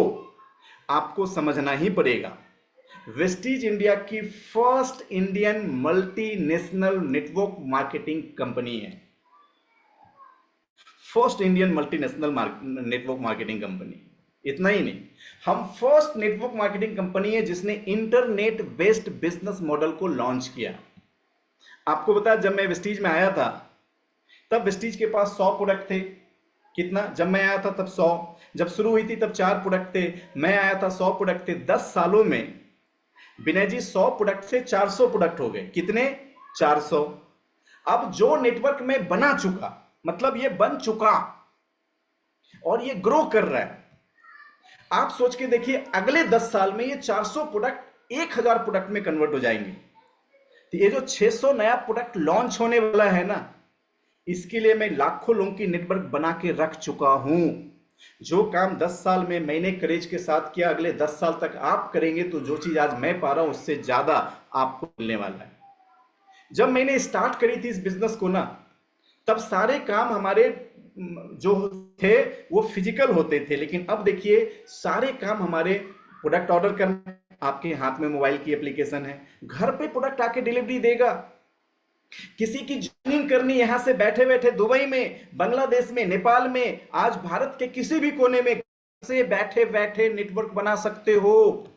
आपको समझना ही पड़ेगा। वेस्टीज इंडिया की first Indian multinational network marketing company है। First Indian multinational network marketing company. इतना ही नहीं, हम फर्स्ट नेटवर्क मार्केटिंग कंपनी है जिसने इंटरनेट बेस्ड बिजनेस मॉडल को लॉन्च किया। आपको बता, जब मैं वेस्टीज में आया था तब वेस्टीज के पास 100 प्रोडक्ट थे। कितना? जब मैं आया था तब 100, जब शुरू हुई थी तब 4 प्रोडक्ट थे, मैं आया था 100 प्रोडक्ट थे। 10 सालों में विनय जी 100 प्रोडक्ट से 400 प्रोडक्ट हो गए। कितने? 400। अब जो नेटवर्क में बना चुका, मतलब ये बन चुका और ये ग्रो कर रहा है। आप सोच के देखिए, अगले 10 साल में ये 400 प्रोडक्ट 1000 प्रोडक्ट में कन्वर्ट हो जाएंगे। तो ये जो 600 नया प्रोडक्ट लॉन्च होने वाला है ना, इसके लिए मैं लाखों लोगों की नेटवर्क बना के रख चुका हूं। जो काम 10 साल में मैंने करेज के साथ किया, अगले 10 साल तक आप करेंगे तो जो चीज आज मैं पा रहा हूं उससे ज्यादा आपको मिलने वाला है। जब मैंने स्टार्ट करी थी इस बिजनेस को ना, तब सारे काम हमारे जो थे वो फिजिकल होते थे, लेकिन अब देखिए सारे काम हमारे प्रोडक्ट ऑर्डर करना, आपके हाथ में मोबाइल की एप्लीकेशन है, घर पे प्रोडक्ट आके डिलीवरी देगा। किसी की ज्वाइनिंग करनी यहां से बैठे बैठे दुबई में, बांग्लादेश में, नेपाल में, आज भारत के किसी भी कोने में से बैठे बैठे नेटवर्क बना सकते हो।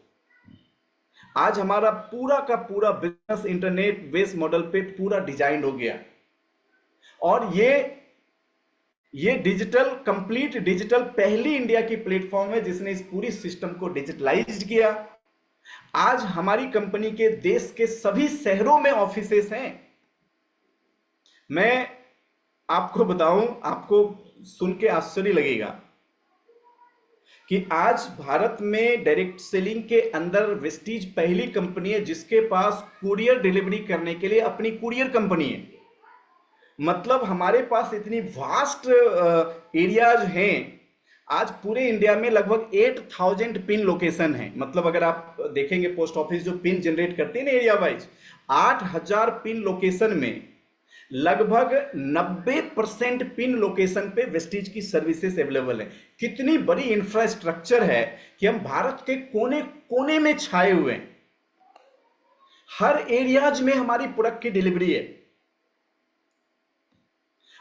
आज हमारा पूरा का पूरा बिजनेस इंटरनेट बेस्ड मॉडल पे पूरा डिजाइन हो गया। और ये डिजिटल, कंप्लीट डिजिटल पहली इंडिया की प्लेटफॉर्म है जिसने इस पूरी सिस्टम को डिजिटलाइज किया। आज हमारी कंपनी के देश के सभी शहरों में ऑफिसेस हैं। मैं आपको बताऊं, आपको सुन के आश्चर्य लगेगा कि आज भारत में डायरेक्ट सेलिंग के अंदर वेस्टीज पहली कंपनी है जिसके पास कुरियर डिलीवरी करने के लिए अपनी कुरियर कंपनी है। मतलब हमारे पास इतनी वास्ट एरियाज हैं। आज पूरे इंडिया में लगभग 8000 पिन लोकेशन है। मतलब अगर आप देखेंगे पोस्ट ऑफिस जो पिन जनरेट करती है ना एरिया वाइज, 8000 पिन लोकेशन में लगभग 90% पिन लोकेशन पे वेस्टीज की सर्विसेज अवेलेबल है। कितनी बड़ी इंफ्रास्ट्रक्चर है कि हम भारत के कोने कोने में छाए हुए हैं। हर एरियाज में हमारी प्रोडक्ट की डिलीवरी है।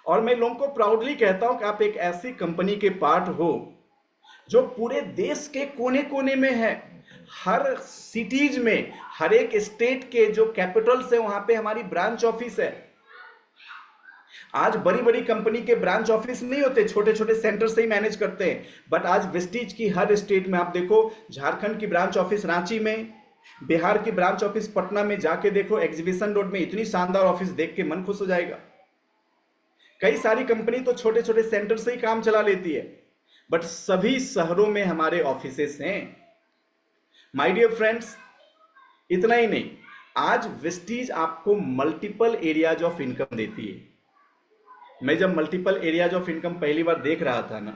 और मैं लोगों को प्राउडली कहता हूं कि आप एक ऐसी कंपनी के पार्ट हो जो पूरे देश के कोने कोने में है। हर सिटीज में, हर एक स्टेट के जो कैपिटल्स है वहां पे हमारी ब्रांच ऑफिस है। आज बड़ी बड़ी कंपनी के ब्रांच ऑफिस नहीं होते, छोटे छोटे सेंटर से ही मैनेज करते हैं। बट आज वेस्टीज की हर स्टेट में आप देखो, झारखंड की ब्रांच ऑफिस रांची में, बिहार की ब्रांच ऑफिस पटना में, जाके देखो एग्जीबिशन रोड में, इतनी शानदार ऑफिस देख के मन खुश हो जाएगा। कई सारी कंपनी तो छोटे छोटे सेंटर से ही काम चला लेती है, बट सभी शहरों में हमारे ऑफिसेस हैं। माय डियर फ्रेंड्स, इतना ही नहीं, आज वेस्टीज आपको मल्टीपल एरियाज ऑफ इनकम देती है। मैं जब मल्टीपल एरियाज ऑफ इनकम पहली बार देख रहा था ना,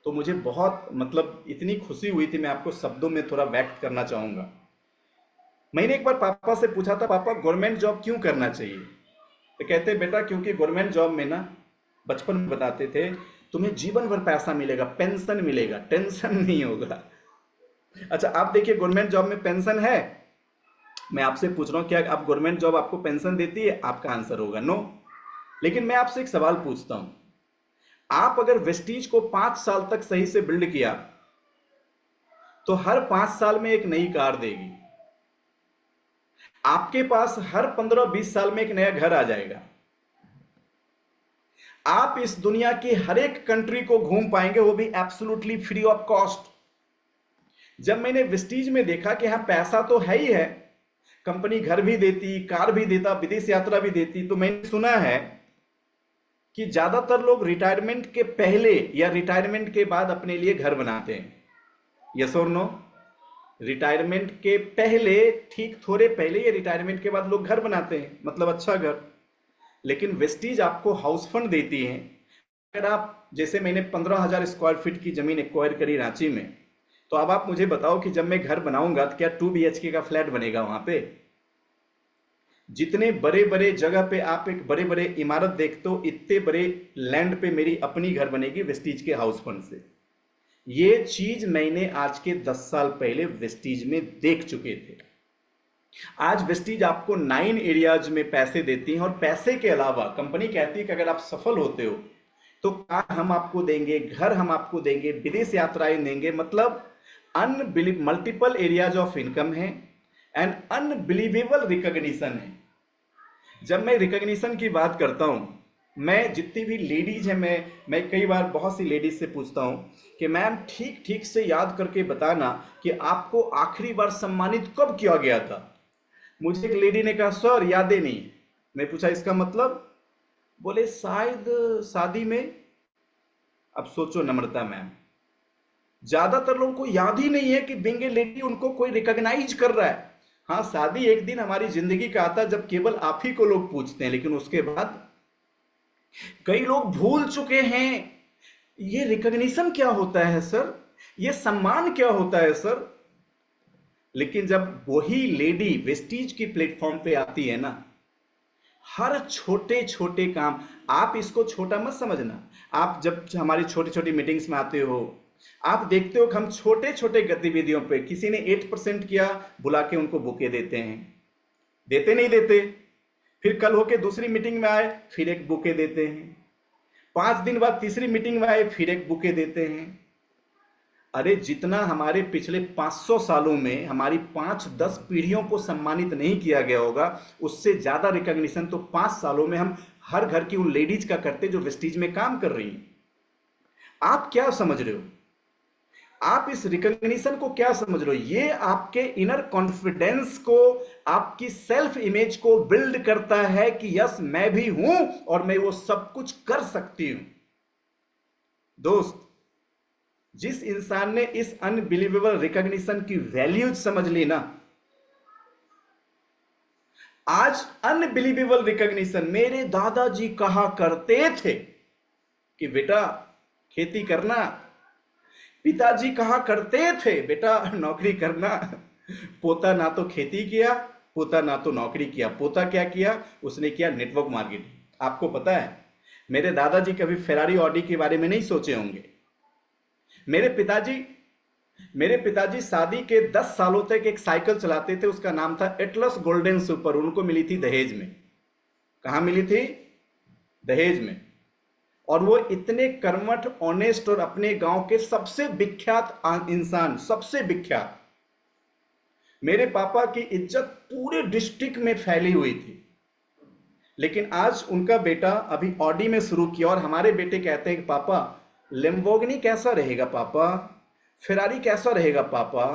तो मुझे बहुत मतलब इतनी खुशी हुई थी, मैं आपको शब्दों में थोड़ा व्यक्त करना चाहूंगा। मैंने एक बार पापा से पूछा था, पापा गवर्नमेंट जॉब क्यों करना चाहिए? तो कहते बेटा क्योंकि गवर्नमेंट जॉब में ना, बचपन में बताते थे, तुम्हें जीवन भर पैसा मिलेगा, पेंशन मिलेगा, टेंशन नहीं होगा। अच्छा आप देखिए, गवर्नमेंट जॉब में पेंशन है? मैं आपसे पूछ रहा हूं, क्या आप गवर्नमेंट जॉब आपको पेंशन देती है? आपका आंसर होगा नो। लेकिन मैं आपसे एक सवाल पूछता हूं, आप अगर वेस्टीज को 5 साल तक सही से बिल्ड किया तो हर 5 साल में एक नई कार देगी। आपके पास हर 15-20 साल में एक नया घर आ जाएगा। आप इस दुनिया की हर एक कंट्री को घूम पाएंगे, वो भी एब्सोल्युटली फ्री ऑफ कॉस्ट। जब मैंने वेस्टीज में देखा कि हाँ पैसा तो है ही है, कंपनी घर भी देती, कार भी देता, विदेश यात्रा भी देती, तो मैंने सुना है कि ज्यादातर लोग रिटायरमेंट के पहले या रिटायरमेंट के बाद अपने लिए घर बनाते हैं। यस और नो? रिटायरमेंट के पहले, ठीक थोड़े पहले या रिटायरमेंट के बाद लोग घर बनाते हैं, मतलब अच्छा घर। लेकिन वेस्टीज आपको हाउस फंड देती है। अगर आप, जैसे मैंने 15,000 स्क्वायर फीट की जमीन एक्वायर करी रांची में, तो अब आप मुझे बताओ कि जब मैं घर बनाऊंगा तो क्या 2 BHK का फ्लैट बनेगा वहां पे? जितने बड़े बड़े जगह पे आप एक बड़े बड़े इमारत देखते हो, इतने बड़े लैंड पे मेरी अपनी घर बनेगी वेस्टीज के हाउस फंड से। ये चीज मैंने आज के 10 साल पहले वेस्टीज में देख चुके थे। आज वेस्टीज आपको 9 एरियाज में पैसे देती है, और पैसे के अलावा कंपनी कहती है कि अगर आप सफल होते हो तो कार हम आपको देंगे, घर हम आपको देंगे, विदेश यात्राएं देंगे। मतलब मल्टीपल एरियाज ऑफ इनकम है एंड अनबिलीवेबल रिकॉग्निशन है। जब मैं रिकॉग्निशन की बात करता हूं, मैं जितनी भी लेडीज हैं, मैं कई बार बहुत सी लेडीज से पूछता हूं कि मैम ठीक ठीक से याद करके बताना कि आपको आखिरी बार सम्मानित कब किया गया था। मुझे एक लेडी ने कहा सर याद ही नहीं। मैं पूछा इसका मतलब? बोले शायद शादी में। अब सोचो नम्रता मैम, ज्यादातर लोगों को याद ही नहीं है कि बीइंग ए लेडी उनको कोई रिकॉग्नाइज कर रहा है। हाँ, शादी एक दिन हमारी जिंदगी का आता है जब केवल आप ही को लोग पूछते हैं, लेकिन उसके बाद कई लोग भूल चुके हैं ये रिकॉग्निशन क्या होता है सर, ये सम्मान क्या होता है सर। लेकिन जब वही लेडी वेस्टीज की प्लेटफॉर्म पे आती है ना, हर छोटे छोटे काम, आप इसको छोटा मत समझना। आप जब हमारी छोटी छोटी मीटिंग्स में आते हो, आप देखते हो कि हम छोटे छोटे गतिविधियों पे, किसी ने 8% किया, बुला के उनको बुके देते हैं। देते नहीं देते? फिर कल होके दूसरी मीटिंग में आए, फिर एक बुके देते हैं। 5 दिन बाद तीसरी मीटिंग में आए, फिर एक बुके देते हैं। अरे जितना हमारे पिछले 500 सालों में हमारी 5-10 पीढ़ियों को सम्मानित नहीं किया गया होगा, उससे ज्यादा रिकॉग्निशन तो 5 सालों में हम हर घर की उन लेडीज का करते जो वेस्टीज में काम कर रही हैं। आप क्या समझ रहे हो? आप इस रिकॉग्निशन को क्या समझ रहे हो? ये आपके इनर कॉन्फिडेंस को, आपकी सेल्फ इमेज को बिल्ड करता है कि यस मैं भी हूं और मैं वो सब कुछ कर सकती हूं। दोस्त, जिस इंसान ने इस अनबिलीवेबल रिकॉग्निशन की वैल्यूज समझ ली ना, आज अनबिलीवेबल रिकॉग्निशन, मेरे दादाजी कहा करते थे कि बेटा खेती करना, पिताजी कहा करते थे बेटा नौकरी करना। पोता ना तो खेती किया, पोता ना तो नौकरी किया, पोता क्या किया? उसने किया नेटवर्क मार्केटिंग। आपको पता है, मेरे दादाजी कभी फेरारी ऑडी के बारे में नहीं सोचे होंगे। मेरे पिताजी शादी के 10 सालों तक एक साइकिल चलाते थे, उसका नाम था एटलस गोल्डन सुपर। उनको मिली थी दहेज में। कहां मिली थी? दहेज में। और वो इतने कर्मठ, ऑनेस्ट और अपने गांव के सबसे विख्यात इंसान, सबसे विख्यात। मेरे पापा की इज्जत पूरे डिस्ट्रिक्ट में फैली हुई थी। लेकिन आज उनका बेटा अभी ऑडी में शुरू किया और हमारे बेटे कहते हैं कि पापा लेम्बोर्गिनी कैसा रहेगा पापा, फेरारी कैसा रहेगा पापा।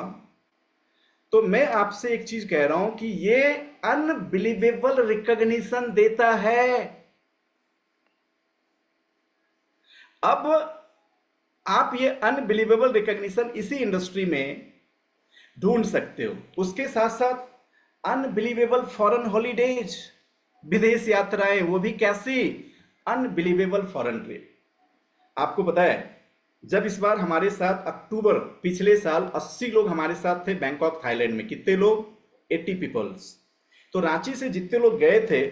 तो मैं आपसे एक चीज कह रहा हूं कि ये अनबिलीवेबल रिकॉग्निशन देता है। अब आप ये अनबिलीवेबल रिकॉग्निशन इसी इंडस्ट्री में ढूंढ सकते हो। उसके साथ साथ अनबिलीवेबल फॉरेन हॉलीडेज, विदेश यात्राएं, वो भी कैसी? Unbelievable foreign trip. आपको पता है, जब इस बार हमारे साथ अक्टूबर पिछले साल 80 लोग हमारे साथ थे बैंकॉक थाईलैंड में। कितने लोग? 80 पीपल्स। तो रांची से जितने लोग गए थे,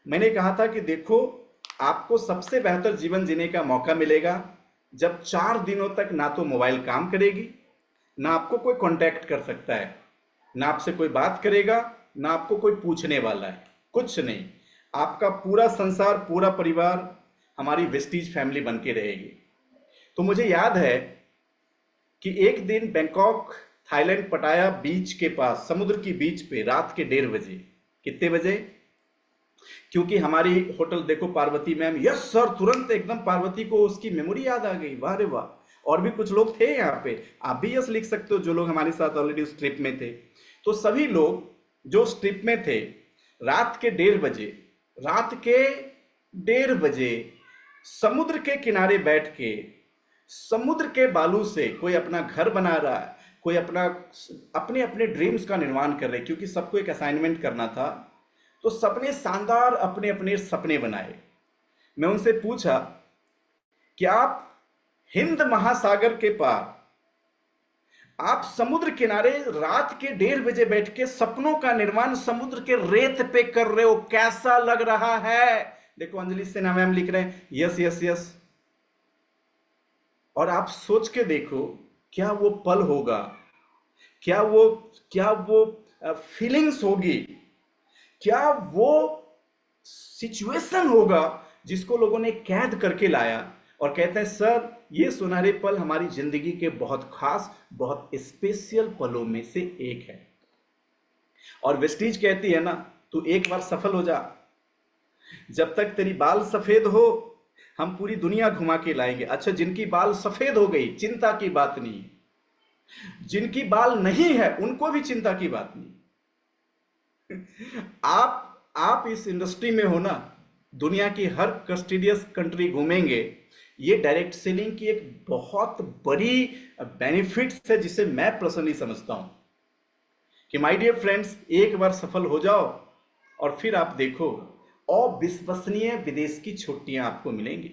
मैंने कहा था कि देखो आपको सबसे बेहतर जीवन जीने का मौका मिलेगा जब 4 दिनों तक ना तो मोबाइल काम करेगी, ना आपको कोई कांटेक्ट कर सकता है, ना आपसे कोई बात करेगा, ना आपको कोई पूछने वाला है, कुछ नहीं। आपका पूरा संसार, पूरा परिवार हमारी वेस्टीज फैमिली बन के रहेगी। तो मुझे याद है कि एक दिन बैंकॉक थाईलैंड पटाया बीच के पास, समुद्र की बीच पे, रात के 1:30 बजे। कितने बजे? क्योंकि हमारी होटल देखो पार्वती मैम, यस सर, तुरंत एकदम पार्वती को उसकी मेमोरी याद आ गई। वाह रे वाह। और भी कुछ लोग थे यहाँ पे, आप भी यस लिख सकते हो जो लोग हमारे साथ ऑलरेडी उस ट्रिप में थे। तो सभी लोग जो उस ट्रिप में थे, रात के 1:30 बजे समुद्र के किनारे बैठ के, समुद्र के बालू से कोई अपना घर बना रहा है, कोई अपने अपने ड्रीम्स का निर्माण कर रहे, क्योंकि सबको एक असाइनमेंट करना था। तो सबने शानदार अपने अपने सपने बनाए। मैं उनसे पूछा कि आप हिंद महासागर के पार, आप समुद्र किनारे रात के 1:30 बजे बैठ के सपनों का निर्माण समुद्र के रेत पे कर रहे हो, कैसा लग रहा है? देखो अंजलि सिन्हा मैम लिख रहे हैं यस यस यस। और आप सोच के देखो, क्या वो पल होगा, क्या वो फीलिंग्स होगी, क्या वो सिचुएशन होगा जिसको लोगों ने कैद करके लाया और कहते हैं सर ये सुनहरे पल हमारी जिंदगी के बहुत खास, बहुत स्पेशल पलों में से एक है। और वेस्टीज कहती है ना, तू एक बार सफल हो जा, जब तक तेरी बाल सफेद हो हम पूरी दुनिया घुमा के लाएंगे। अच्छा, जिनकी बाल सफेद हो गई चिंता की बात नहीं, जिनकी बाल नहीं है उनको भी चिंता की बात नहीं। आप इस इंडस्ट्री में हो ना, दुनिया की हर कस्टिडियस कंट्री घूमेंगे। ये डायरेक्ट सेलिंग की एक बहुत बड़ी बेनिफिट्स है जिसे मैं पर्सनली समझता हूं कि माय डियर फ्रेंड्स, एक बार सफल हो जाओ और फिर आप देखो अविश्वसनीय विदेश की छुट्टियां आपको मिलेंगी।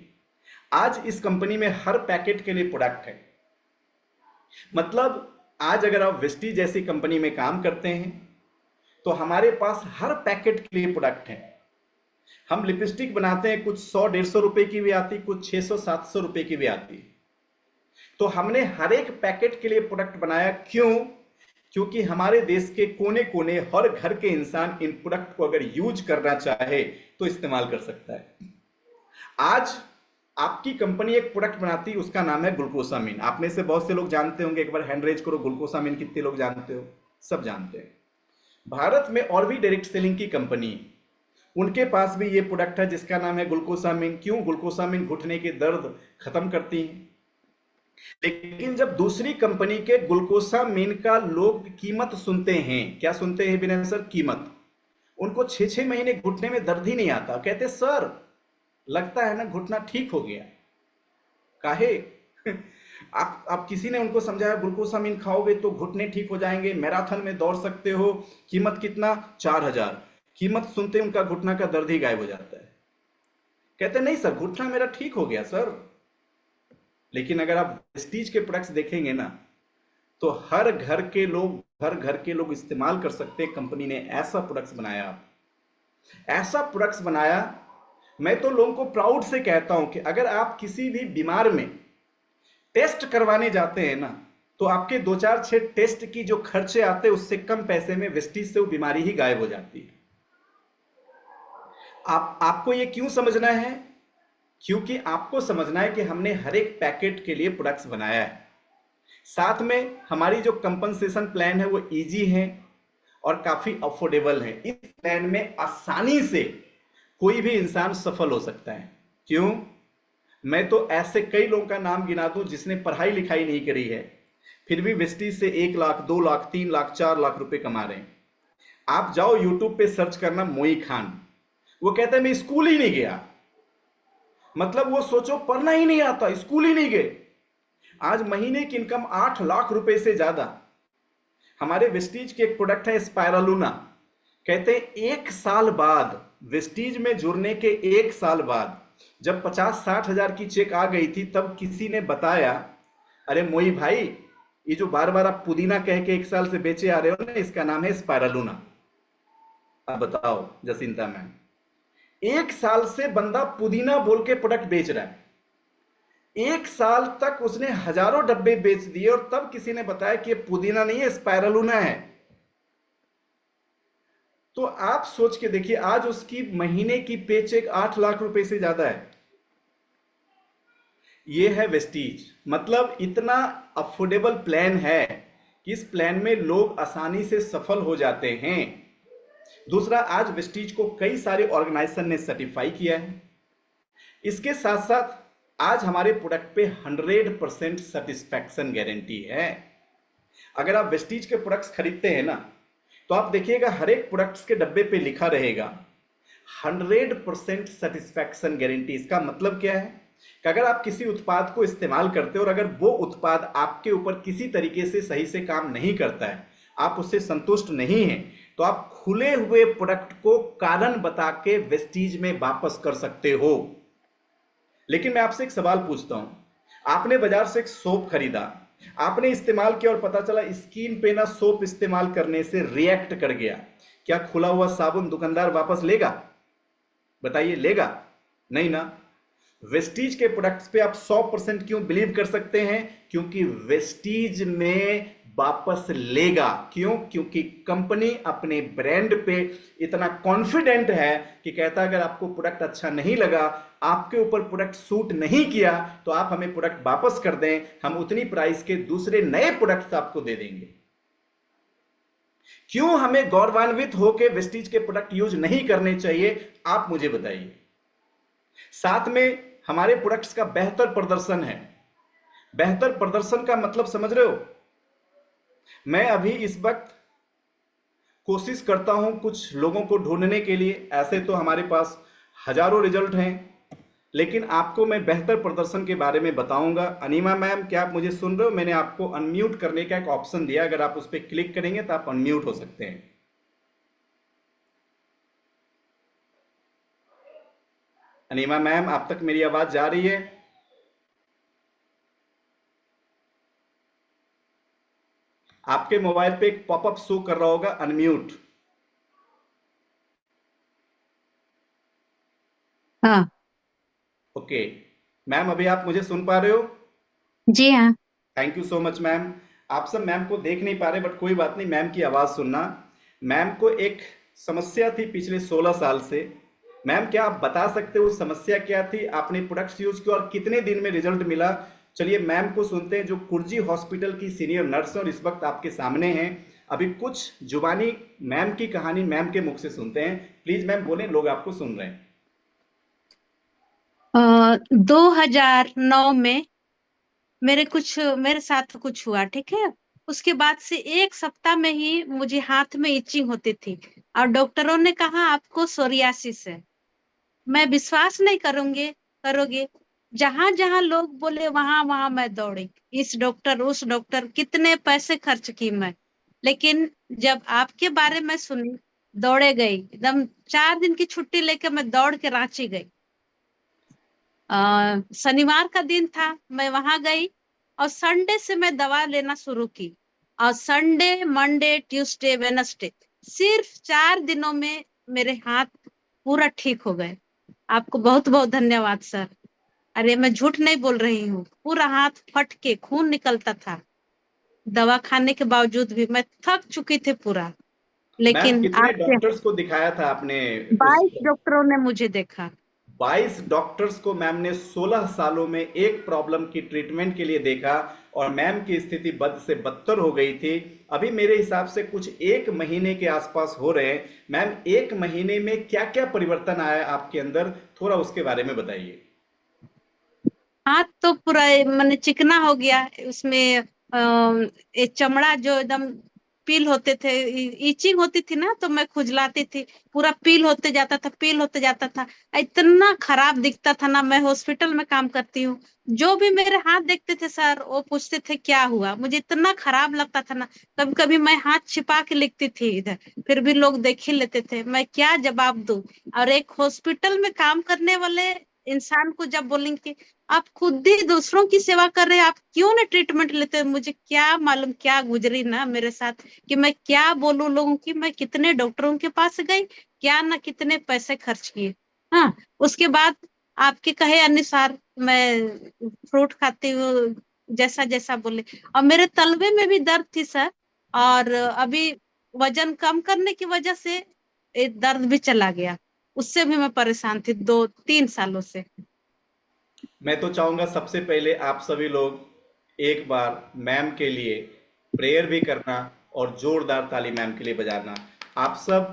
आज इस कंपनी में हर पैकेट के लिए प्रोडक्ट है। मतलब आज अगर आप वेस्टी जैसी कंपनी में काम करते हैं तो हमारे पास हर पैकेट के लिए प्रोडक्ट है। हम लिपस्टिक बनाते हैं, कुछ 100-150 रुपए की भी आती, कुछ 600-700 रुपए की भी आती। तो हमने हर एक पैकेट के लिए प्रोडक्ट बनाया। क्यों? क्योंकि हमारे देश के कोने कोने हर घर के इंसान इन प्रोडक्ट को अगर यूज करना चाहे तो इस्तेमाल कर सकता है। आज आपकी कंपनी एक प्रोडक्ट बनाती है, उसका नाम है ग्लूकोसामिन। आप में से बहुत से लोग जानते होंगे, एक बार हैंड रेज करो, ग्लूकोसामिन कितने लोग जानते हो? सब जानते हैं। भारत में और भी डायरेक्ट सेलिंग की कंपनी, उनके पास भी ये प्रोडक्ट है जिसका नाम है ग्लूकोसामिन। क्यों? ग्लूकोसामिन घुटने के दर्द खत्म करती है। लेकिन जब दूसरी कंपनी के ग्लूकोसामिन का लोग कीमत सुनते हैं, क्या सुनते हैं विनय सर? कीमत। उनको 6-6 महीने घुटने में दर्द ही नहीं आता, कहते सर लगता है ना घुटना ठीक हो गया। काहे? आप किसी ने उनको समझाया ग्लूकोसामिन खाओगे तो घुटने ठीक हो जाएंगे, मैराथन में दौड़ सकते हो। कीमत कितना? 4,000। कीमत सुनते उनका घुटना का दर्द ही गायब हो जाता है। कहते नहीं सर घुटना मेरा ठीक हो गया सर। लेकिन अगर आप वेस्टीज के प्रोडक्ट्स देखेंगे ना, तो हर घर के लोग इस्तेमाल कर सकते हैं। कंपनी ने ऐसा प्रोडक्ट्स बनाया, ऐसा प्रोडक्ट्स बनाया। मैं तो लोगों को प्राउड से कहता हूं कि अगर आप किसी भी बीमार में टेस्ट करवाने जाते हैं ना, तो आपके 2-4-6 टेस्ट की जो खर्चे आते हैं उससे कम पैसे में वेस्टीज से वो बीमारी ही गायब हो जाती है। आपको ये क्यों समझना है? क्योंकि आपको समझना है कि हमने हर एक पैकेट के लिए प्रोडक्ट्स बनाया है। साथ में हमारी जो कंपनसेशन प्लान है वो इजी है और काफी अफोर्डेबल है। इस प्लान में आसानी से कोई भी इंसान सफल हो सकता है। क्यों? मैं तो ऐसे कई लोगों का नाम गिना दूं जिसने पढ़ाई लिखाई नहीं करी है, फिर भी वेस्टीज से 1 लाख, 2 लाख, 3 लाख, 4 लाख रुपए कमा रहे हैं। आप जाओ यूट्यूब पे सर्च करना मोई खान, वो कहता है मैं स्कूल ही नहीं गया। मतलब वो सोचो पढ़ना ही नहीं आता, स्कूल ही नहीं गए। आज महीने की इनकम 8 लाख रुपए से ज्यादा। हमारे वेस्टीज के एक प्रोडक्ट है स्पायरालूना, कहते हैं 1 साल बाद, वेस्टीज में जुड़ने के 1 साल बाद जब 50-60 हजार की चेक आ गई थी, तब किसी ने बताया अरे मोई भाई, ये जो बार बार आप पुदीना कह के 1 साल से बेचे आ रहे हो ना, इसका नाम है स्पायरालूना। अब बताओ जसिंता मैम, 1 साल से बंदा पुदीना बोल के प्रोडक्ट बेच रहा है। 1 साल तक उसने हजारों डब्बे बेच दिए और तब किसी ने बताया कि ये पुदीना नहीं है, स्पायरालूना है। तो आप सोच के देखिए, आज उसकी महीने की पेचेक 8 लाख रुपए से ज्यादा है। ये है वेस्टीज। मतलब इतना अफोर्डेबल प्लान है कि इस प्लान में लोग आसानी से सफल हो जाते हैं। दूसरा, आज वेस्टीज को कई सारे ऑर्गेनाइजेशन ने सर्टिफाई किया है। इसके साथ साथ आज हमारे प्रोडक्ट पे 100% सेटिस्फैक्शन गारंटी है। अगर आप वेस्टीज के प्रोडक्ट्स खरीदते हैं ना, तो आप देखिएगा हर एक प्रोडक्ट्स के डब्बे पे लिखा रहेगा 100% सेटिस्फैक्शन गारंटी। इसका मतलब क्या है कि अगर आप किसी उत्पाद को इस्तेमाल करते हो और अगर वो उत्पाद आपके ऊपर किसी तरीके से सही से काम नहीं करता है, आप उससे संतुष्ट नहीं हैं, तो आप खुले हुए प्रोडक्ट को कारण बता के वेस्टीज में वापस कर सकते हो। लेकिन मैं आपसे एक सवाल पूछता हूं, आपने बाजार से एक सोप खरीदा, आपने इस्तेमाल किया और पता चला स्किन पे ना सोप इस्तेमाल करने से रिएक्ट कर गया, क्या खुला हुआ साबुन दुकानदार वापस लेगा? बताइए, लेगा? नहीं ना। वेस्टीज के प्रोडक्ट्स पे आप 100% क्यों बिलीव कर सकते हैं? क्योंकि वेस्टीज में वापस लेगा। क्यों? क्योंकि कंपनी अपने ब्रांड पे इतना कॉन्फिडेंट है कि कहता अगर आपको प्रोडक्ट अच्छा नहीं लगा, आपके ऊपर प्रोडक्ट सूट नहीं किया, तो आप हमें प्रोडक्ट वापस कर दें, हम उतनी प्राइस के दूसरे नए प्रोडक्ट्स आपको दे देंगे। क्यों हमें गौरवान्वित होकर वेस्टीज के प्रोडक्ट यूज नहीं करने चाहिए, आप मुझे बताइए। साथ में हमारे प्रोडक्ट्स का बेहतर प्रदर्शन है। बेहतर प्रदर्शन का मतलब समझ रहे हो? मैं अभी इस वक्त कोशिश करता हूं कुछ लोगों को ढूंढने के लिए। ऐसे तो हमारे पास हजारों रिजल्ट हैं, लेकिन आपको मैं बेहतर प्रदर्शन के बारे में बताऊंगा। अनीमा मैम, क्या आप मुझे सुन रहे हो? मैंने आपको अनम्यूट करने का एक ऑप्शन दिया, अगर आप उस पर क्लिक करेंगे तो आप अनम्यूट हो सकते हैं। अनीमा मैम, आप तक मेरी आवाज जा रही है? आपके मोबाइल पे एक पॉपअप शो कर रहा होगा, अनम्यूट। हाँ। ओके मैम, अभी आप मुझे सुन पा रहे हो? जी हाँ। Thank you so much ma'am. आप सब मैम को देख नहीं पा रहे, बट कोई बात नहीं, मैम की आवाज सुनना। मैम को एक समस्या थी पिछले 16 साल से। मैम क्या आप बता सकते हो समस्या क्या थी, आपने प्रोडक्ट्स यूज किया और कितने दिन में रिजल्ट मिला? चलिए मैम को सुनते हैं, जो कुर्जी हॉस्पिटल की सीनियर नर्स है और इस वक्त आपके सामने हैं। अभी कुछ जुबानी मैम की कहानी मैम के मुख से सुनते हैं। प्लीज मैम बोलें, लोग आपको सुन रहे हैं। 2009 में मेरे साथ कुछ हुआ, ठीक है। उसके बाद से एक सप्ताह में ही मुझे हाथ में इचिंग होती थी और डॉक्टरों ने कहा आपको सोरियासिस है। मैं विश्वास नहीं करोगे, जहां जहां लोग बोले वहां वहां मैं दौड़ी, इस डॉक्टर उस डॉक्टर, कितने पैसे खर्च की मैं। लेकिन जब आपके बारे में सुनी, दौड़े गई एकदम। 4 दिन की छुट्टी लेके मैं दौड़ के रांची गई। शनिवार का दिन था, मैं वहां गई और संडे से मैं दवा लेना शुरू की। और संडे, मंडे, ट्यूसडे, वेडनेसडे, सिर्फ 4 दिनों में मेरे हाथ पूरा ठीक हो गए। आपको बहुत बहुत धन्यवाद सर। अरे मैं झूठ नहीं बोल रही हूँ, पूरा हाथ फट के खून निकलता था। दवा खाने के बावजूद भी मैं थक चुकी थी पूरा। मैम लेकिन कितने आपके डॉक्टर्स को दिखाया था आपने उस 22 वक्त? डॉक्टरों ने मुझे देखा। 22 डॉक्टर्स को मैम ने 16 सालों में एक प्रॉब्लम की ट्रीटमेंट के लिए देखा, और मैम की स्थिति बद से बदतर हो गई थी। अभी मेरे हिसाब से कुछ 1 महीने के आसपास हो रहे हैं। मैम 1 महीने में क्या क्या परिवर्तन आया आपके अंदर, थोड़ा उसके बारे में बताइए। हाथ तो पूरा मैंने चिकना हो गया। उसमें ये चमड़ा जो एकदम पील होते थे, इचिंग होती थी ना, तो मैं खुजलाती थी। पूरा पील होते जाता था, पील होते जाता था। इतना खराब दिखता था ना। मैं हॉस्पिटल में काम करती हूँ, जो भी मेरे हाथ देखते थे सर, वो पूछते थे क्या हुआ। मुझे इतना खराब लगता था ना। कभी कभी मैं हाथ छिपा के लिखती थी इधर, फिर भी लोग देख ही लेते थे, मैं क्या जवाब दूं। और एक हॉस्पिटल में काम करने वाले इंसान को जब बोलेंगे आप खुद ही दूसरों की सेवा कर रहे हैं, आप क्यों ना ट्रीटमेंट लेते हैं। मुझे क्या मालूम क्या गुजरी ना मेरे साथ, कि मैं क्या बोलूं लोगों की। मैं कितने डॉक्टरों के पास गई, क्या ना कितने पैसे खर्च किए। हाँ, उसके बाद आपके कहे अनुसार मैं फ्रूट खाती हूँ, जैसा जैसा बोले। और मेरे तलवे में भी दर्द थी सर, और अभी वजन कम करने की वजह से ये दर्द भी चला गया। उससे भी मैं परेशान थी 2-3 सालों से। मैं तो चाहूंगा सबसे पहले आप सभी लोग एक बार मैम के लिए प्रेयर भी करना और जोरदार ताली मैम के लिए बजाना। आप सब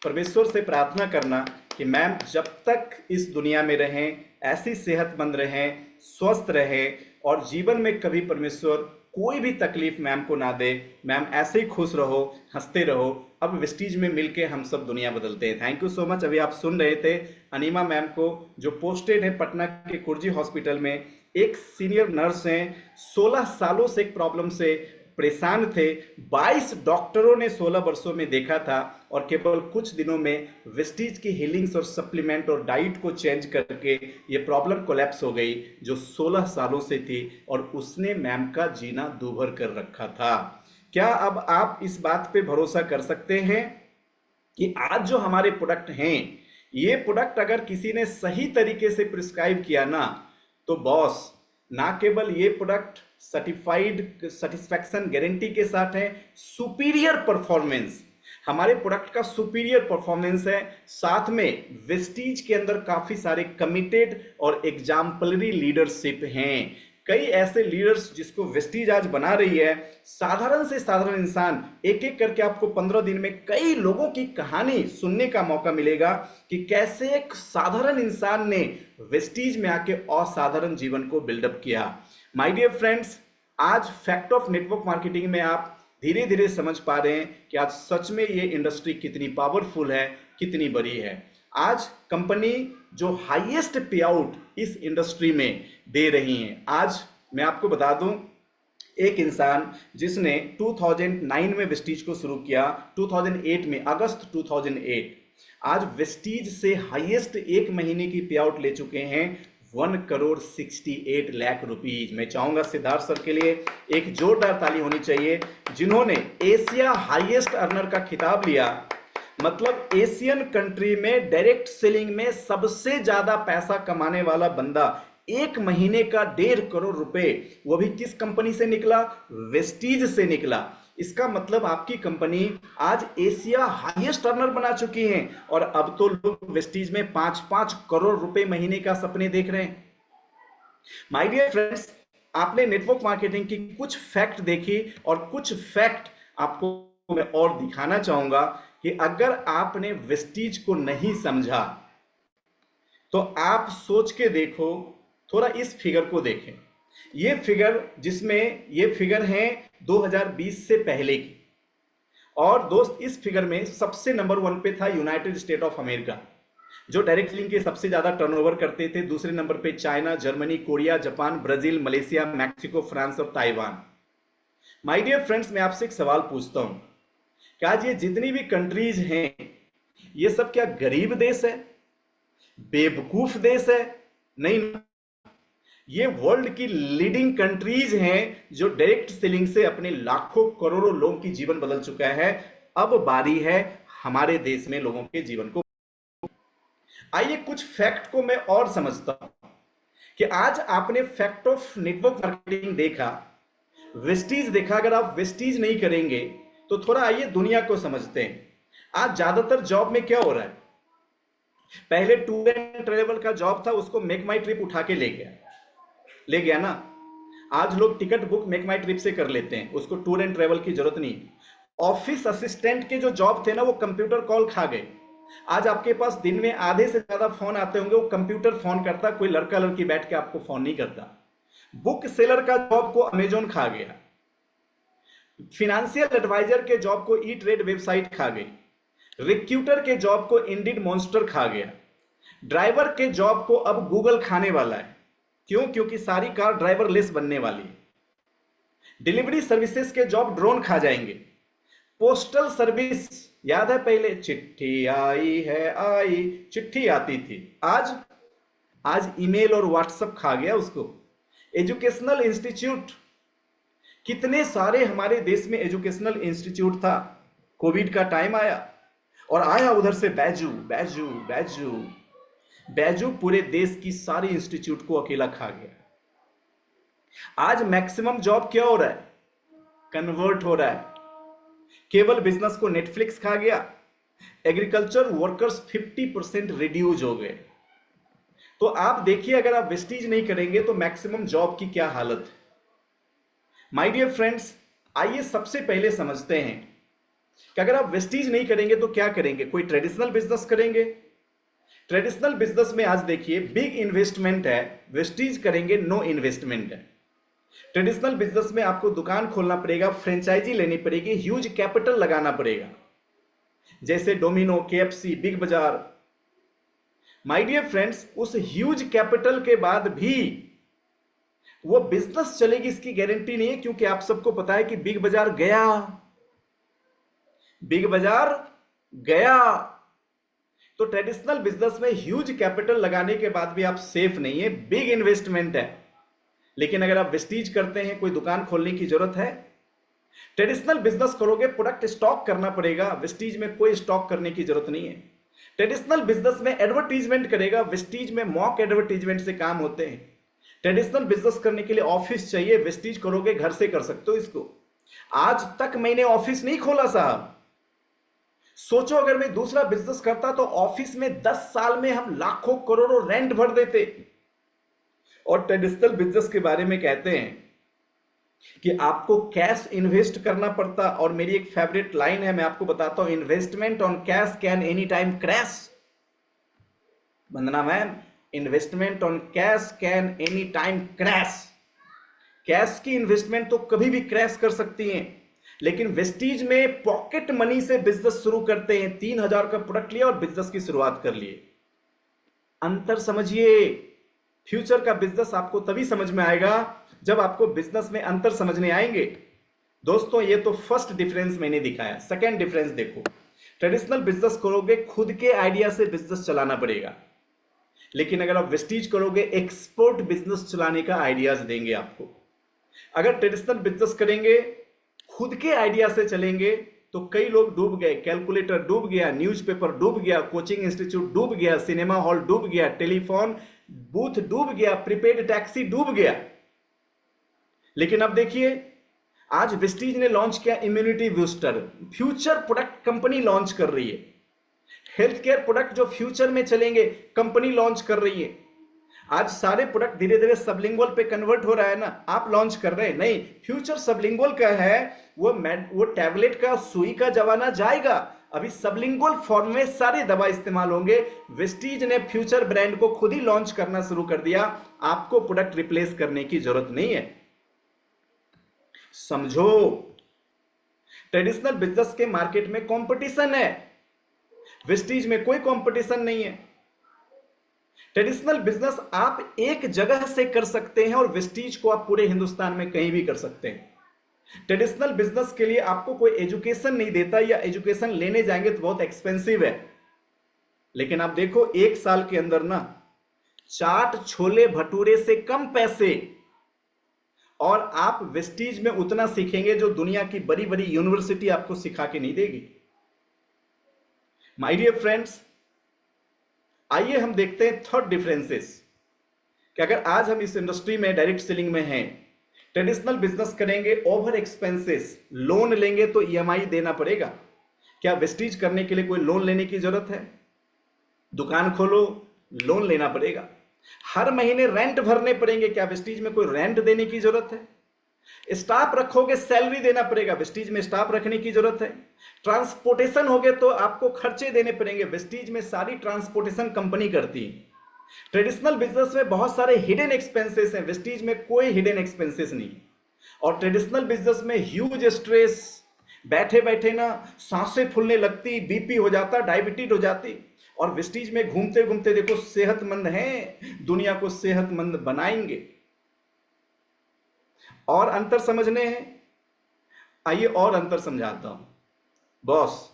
परमेश्वर से प्रार्थना करना कि मैम जब तक इस दुनिया में रहें ऐसी सेहतमंद रहें, स्वस्थ रहें, और जीवन में कभी परमेश्वर कोई भी तकलीफ मैम को ना दे। मैम ऐसे ही खुश रहो, हंसते रहो। अब वेस्टीज में मिलके हम सब दुनिया बदलते हैं। Thank you so much. अभी आप सुन रहे थे अनीमा मैम को, जो पोस्टेड है पटना के कुर्जी हॉस्पिटल में, एक सीनियर नर्स हैं। 16 सालों से एक प्रॉब्लम से परेशान थे। 22 डॉक्टरों ने 16 वर्षों में देखा था, और केवल कुछ दिनों में वेस्टीज की हीलिंग्स और सप्लीमेंट और डाइट को चेंज करके ये प्रॉब्लम कोलैप्स हो गई, जो 16 सालों से थी, और उसने मैम का जीना दूभर कर रखा था। क्या अब आप इस बात पे भरोसा कर सकते हैं कि आज जो हमारे प्रोडक्ट हैं, ये प्रोडक्ट अगर किसी ने सही तरीके से प्रिस्क्राइब किया ना, तो बॉस, ना केवल ये प्रोडक्ट सर्टिफाइड सेटिस्फैक्शन गारंटी के साथ है, सुपीरियर परफॉर्मेंस, हमारे प्रोडक्ट का सुपीरियर परफॉर्मेंस है। साथ में वेस्टीज के अंदर काफी सारे कमिटेड और एग्जाम्पलरी लीडरशिप हैं। कई ऐसे लीडर्स जिसको वेस्टीज आज बना रही है। साधारण से साधारण इंसान, एक एक करके आपको 15 दिन में कई लोगों की कहानी सुनने का मौका मिलेगा कि कैसे एक साधारण इंसान ने वेस्टीज में आके असाधारण जीवन को बिल्डअप किया। माय डियर फ्रेंड्स, आज फैक्ट ऑफ नेटवर्क मार्केटिंग में आप धीरे धीरे समझ पा रहे हैं कि आज सच में ये इंडस्ट्री कितनी पावरफुल है, कितनी बड़ी है। आज कंपनी जो हाईएस्ट पे आउट इस इंडस्ट्री में दे रही हैं। आज मैं आपको बता दूं, एक इंसान जिसने 2009 में वेस्टीज को शुरू किया, 2008 में, अगस्त 2008, आज वेस्टीज से हाईएस्ट 1 महीने की पे आउट ले चुके हैं 1,68,00,000 रुपीज। मैं चाहूंगा सिद्धार्थ सर के लिए एक जोरदार ताली होनी चाहिए, जिन्होंने एशिया हाईएस्ट अर्नर का खिताब लिया। मतलब एशियन कंट्री में डायरेक्ट सेलिंग में सबसे ज्यादा पैसा कमाने वाला बंदा एक महीने का 1.5 करोड़ रुपए, वो भी किस कंपनी से निकला? वेस्टीज से निकला। इसका मतलब आपकी कंपनी आज एशिया हाईएस्ट अर्नर बना चुकी है, और अब तो लोग वेस्टीज में 5-5 करोड़ रुपए महीने का सपने देख रहे हैं। माय डियर फ्रेंड्स, आपने नेटवर्क मार्केटिंग की कुछ फैक्ट देखी, और कुछ फैक्ट आपको मैं और दिखाना चाहूंगा कि अगर आपने वेस्टीज को नहीं समझा तो आप सोच के देखो, थोड़ा इस फिगर को देखें। ये फिगर है 2020 से पहले की, और दोस्त इस फिगर में सबसे नंबर 1 पे था यूनाइटेड स्टेट ऑफ अमेरिका, जो डायरेक्ट लिंक के सबसे ज्यादा टर्नओवर करते थे। दूसरे नंबर पे China, Germany, Korea, Japan, Brazil, Malaysia, Mexico, France और ताइवान। माय डियर फ्रेंड्स, मैं आपसे एक सवाल पूछता हूं कि आज ये जितनी भी कंट्रीज हैं, ये सब क्या गरीब देश है, बेवकूफ देश है? नहीं, ये वर्ल्ड की लीडिंग कंट्रीज हैं जो डायरेक्ट सेलिंग से अपने लाखों करोड़ों लोगों की जीवन बदल चुका है। अब बारी है हमारे देश में लोगों के जीवन को। आइए कुछ फैक्ट को मैं और समझता हूं कि आज आपने फैक्ट ऑफ नेटवर्क मार्केटिंग देखा, वेस्टीज देखा। अगर आप वेस्टीज नहीं करेंगे तो थोड़ा आइए दुनिया को समझते हैं। आज ज्यादातर जॉब में क्या हो रहा है? पहले टूर एंड ट्रेवल का जॉब था, उसको मेक माई ट्रिप उठा के ले गया ना। आज लोग टिकट बुक मेक माई ट्रिप से कर लेते हैं, उसको टूर एंड ट्रेवल की जरूरत नहीं। ऑफिस असिस्टेंट के जो जॉब थे ना, वो कंप्यूटर कॉल खा गए। आज आपके पास दिन में आधे से ज्यादा फोन आते होंगे, वो कंप्यूटर फोन करता, कोई लड़का लड़की बैठ के आपको फोन नहीं करता। बुक सेलर का जॉब को अमेजोन खा गया। फिनेंशियल एडवाइजर के जॉब को ई ट्रेड वेबसाइट खा गई। रिक्रूटर के जॉब को इंडिड मॉन्स्टर खा गया। ड्राइवर के जॉब को अब गूगल खाने वाला है। क्यों? क्योंकि सारी कार ड्राइवर लेस बनने वाली है। डिलीवरी सर्विसेज के जॉब ड्रोन खा जाएंगे। पोस्टल सर्विस, याद है पहले चिट्ठी आई है, आई चिट्ठी आती थी, आज ईमेल और व्हाट्सएप खा गया उसको। एजुकेशनल इंस्टीट्यूट, कितने सारे हमारे देश में एजुकेशनल इंस्टीट्यूट था। कोविड का टाइम आया, और आया उधर से बैजू बैजू बैजू बैजू, पूरे देश की सारी इंस्टीट्यूट को अकेला खा गया। आज मैक्सिमम जॉब क्या हो रहा है? कन्वर्ट हो रहा है। केबल बिजनेस को नेटफ्लिक्स खा गया। एग्रीकल्चर वर्कर्स 50% रिड्यूस हो गए। तो आप देखिए, अगर आप वेस्टीज नहीं करेंगे तो मैक्सिमम जॉब की क्या हालत है। माय डियर फ्रेंड्स, आइए सबसे पहले समझते हैं कि अगर आप वेस्टीज नहीं करेंगे तो क्या करेंगे। कोई ट्रेडिशनल बिजनेस करेंगे। ट्रेडिशनल बिजनेस में आज देखिए बिग इन्वेस्टमेंट है, वेस्टीज करेंगे नो इन्वेस्टमेंट है। ट्रेडिशनल बिजनेस में आपको दुकान खोलना पड़ेगा, फ्रेंचाइजी लेनी पड़ेगी, ह्यूज कैपिटल लगाना पड़ेगा, जैसे डोमिनो, केएफसी, बिग बाजार। माय डियर फ्रेंड्स, उस ह्यूज कैपिटल के बाद भी वो बिजनेस चलेगी इसकी गारंटी नहीं है, क्योंकि आप सबको पता है कि बिग बाजार गया। तो ट्रेडिशनल बिजनेस में ह्यूज कैपिटल लगाने के बाद भी आप सेफ नहीं है, बिग इन्वेस्टमेंट है। लेकिन अगर आप वेस्टीज करते हैं, कोई दुकान खोलने की जरूरत है। ट्रेडिशनल बिजनेस करोगे, प्रोडक्ट स्टॉक करना पड़ेगा, वेस्टीज में कोई स्टॉक करने की जरूरत नहीं है। ट्रेडिशनल बिजनेस में एडवर्टीजमेंट करेगा, वेस्टीज में मॉक एडवर्टीजमेंट से काम होते हैं। ट्रेडिशनल बिजनेस करने के लिए ऑफिस चाहिए, वेस्टीज करोगे घर से कर सकते हो इसको। आज तक मैंने ऑफिस नहीं खोला साहब। सोचो अगर मैं दूसरा बिजनेस करता तो ऑफिस में 10 साल में हम लाखों करोड़ों रेंट भर देते। और ट्रेडिशनल बिजनेस के बारे में कहते हैं कि आपको कैश इन्वेस्ट करना पड़ता। और मेरी एक फेवरेट लाइन है, मैं आपको बताता हूं, investment on cash can any time crash. Vandana ma'am, investment on cash can any time crash. Cash की इन्वेस्टमेंट तो कभी भी क्रैश कर सकती है, लेकिन वेस्टीज में पॉकेट मनी से बिजनेस शुरू करते हैं। 3000 का प्रोडक्ट लिया और बिजनेस की शुरुआत कर लिए। अंतर समझिए। फ्यूचर का बिजनेस आपको तभी समझ में आएगा जब आपको बिजनेस में अंतर समझने आएंगे। दोस्तों, ये तो फर्स्ट डिफरेंस मैंने दिखाया। सेकेंड डिफरेंस देखो, ट्रेडिशनल बिजनेस करोगे, खुद के आइडिया से बिजनेस चलाना पड़ेगा। लेकिन अगर आप वेस्टीज करोगे, एक्सपोर्ट बिजनेस चलाने का आइडियाज देंगे आपको। अगर ट्रेडिशनल बिजनेस करेंगे, खुद के आइडिया से चलेंगे, तो कई लोग डूब गए। कैलकुलेटर डूब गया, न्यूज़पेपर डूब गया, कोचिंग इंस्टीट्यूट डूब गया, सिनेमा हॉल डूब गया, टेलीफोन बूथ डूब गया, प्रीपेड टैक्सी डूब गया। लेकिन अब देखिए, आज वेस्टीज ने लॉन्च किया immunity booster, future product company launch कर रही है। हेल्थ केयर प्रोडक्ट जो फ्यूचर में चलेंगे कंपनी लॉन्च कर रही है। आज सारे प्रोडक्ट धीरे धीरे सबलिंगुअल पे कन्वर्ट हो रहा है ना, आप लॉन्च कर रहे हैं, नहीं, फ्यूचर सबलिंगुअल का है। वो टैबलेट का, सुई का जमाना जाएगा, अभी सबलिंगुअल फॉर्म में सारे दवा इस्तेमाल होंगे। वेस्टीज ने फ्यूचर ब्रांड को खुद ही लॉन्च करना शुरू कर दिया, आपको प्रोडक्ट रिप्लेस करने की जरूरत नहीं है। समझो, ट्रेडिशनल बिजनेस के मार्केट में कंपटीशन है, वेस्टीज में कोई कंपटीशन नहीं है। ट्रेडिशनल बिजनेस आप एक जगह से कर सकते हैं और वेस्टीज को आप पूरे हिंदुस्तान में कहीं भी कर सकते हैं। ट्रेडिशनल बिजनेस के लिए आपको कोई एजुकेशन नहीं देता, या एजुकेशन लेने जाएंगे तो बहुत एक्सपेंसिव है। लेकिन आप देखो, एक साल के अंदर ना चाट छोले भटूरे से कम पैसे, और आप वेस्टीज में उतना सीखेंगे जो दुनिया की बड़ी बड़ी यूनिवर्सिटी आपको सिखा के नहीं देगी। माय डियर फ्रेंड्स, आइए हम देखते हैं थर्ड डिफरेंसेस, कि अगर आज हम इस इंडस्ट्री में डायरेक्ट सेलिंग में हैं, ट्रेडिशनल बिजनेस करेंगे, ओवर एक्सपेंसेस, लोन लेंगे तो ईएमआई देना पड़ेगा। क्या वेस्टीज करने के लिए कोई लोन लेने की जरूरत है? दुकान खोलो, लोन लेना पड़ेगा। हर महीने रेंट भरने पड़ेंगे, क्या वेस्टीज में कोई रेंट देने की जरूरत है? स्टाफ रखोगे, सैलरी देना पड़ेगा, वेस्टीज में स्टाफ रखने की जरूरत है? ट्रांसपोर्टेशन होगे तो आपको खर्चे देने पड़ेंगे, वेस्टीज में सारी ट्रांसपोर्टेशन कंपनी करती है। ट्रेडिशनल बिजनेस में बहुत सारे हिडन एक्सपेंसेस हैं, वेस्टीज में कोई हिडन एक्सपेंसेस नहीं। और ट्रेडिशनल बिजनेस में ह्यूज स्ट्रेस, बैठे बैठे ना सांसें फूलने लगती, बीपी हो जाता, डायबिटीज हो जाती। और वेस्टीज में घूमते घूमते देखो सेहतमंद हैं, दुनिया को सेहतमंद बनाएंगे। और अंतर समझने हैं, आइए और अंतर समझाता हूं। बॉस,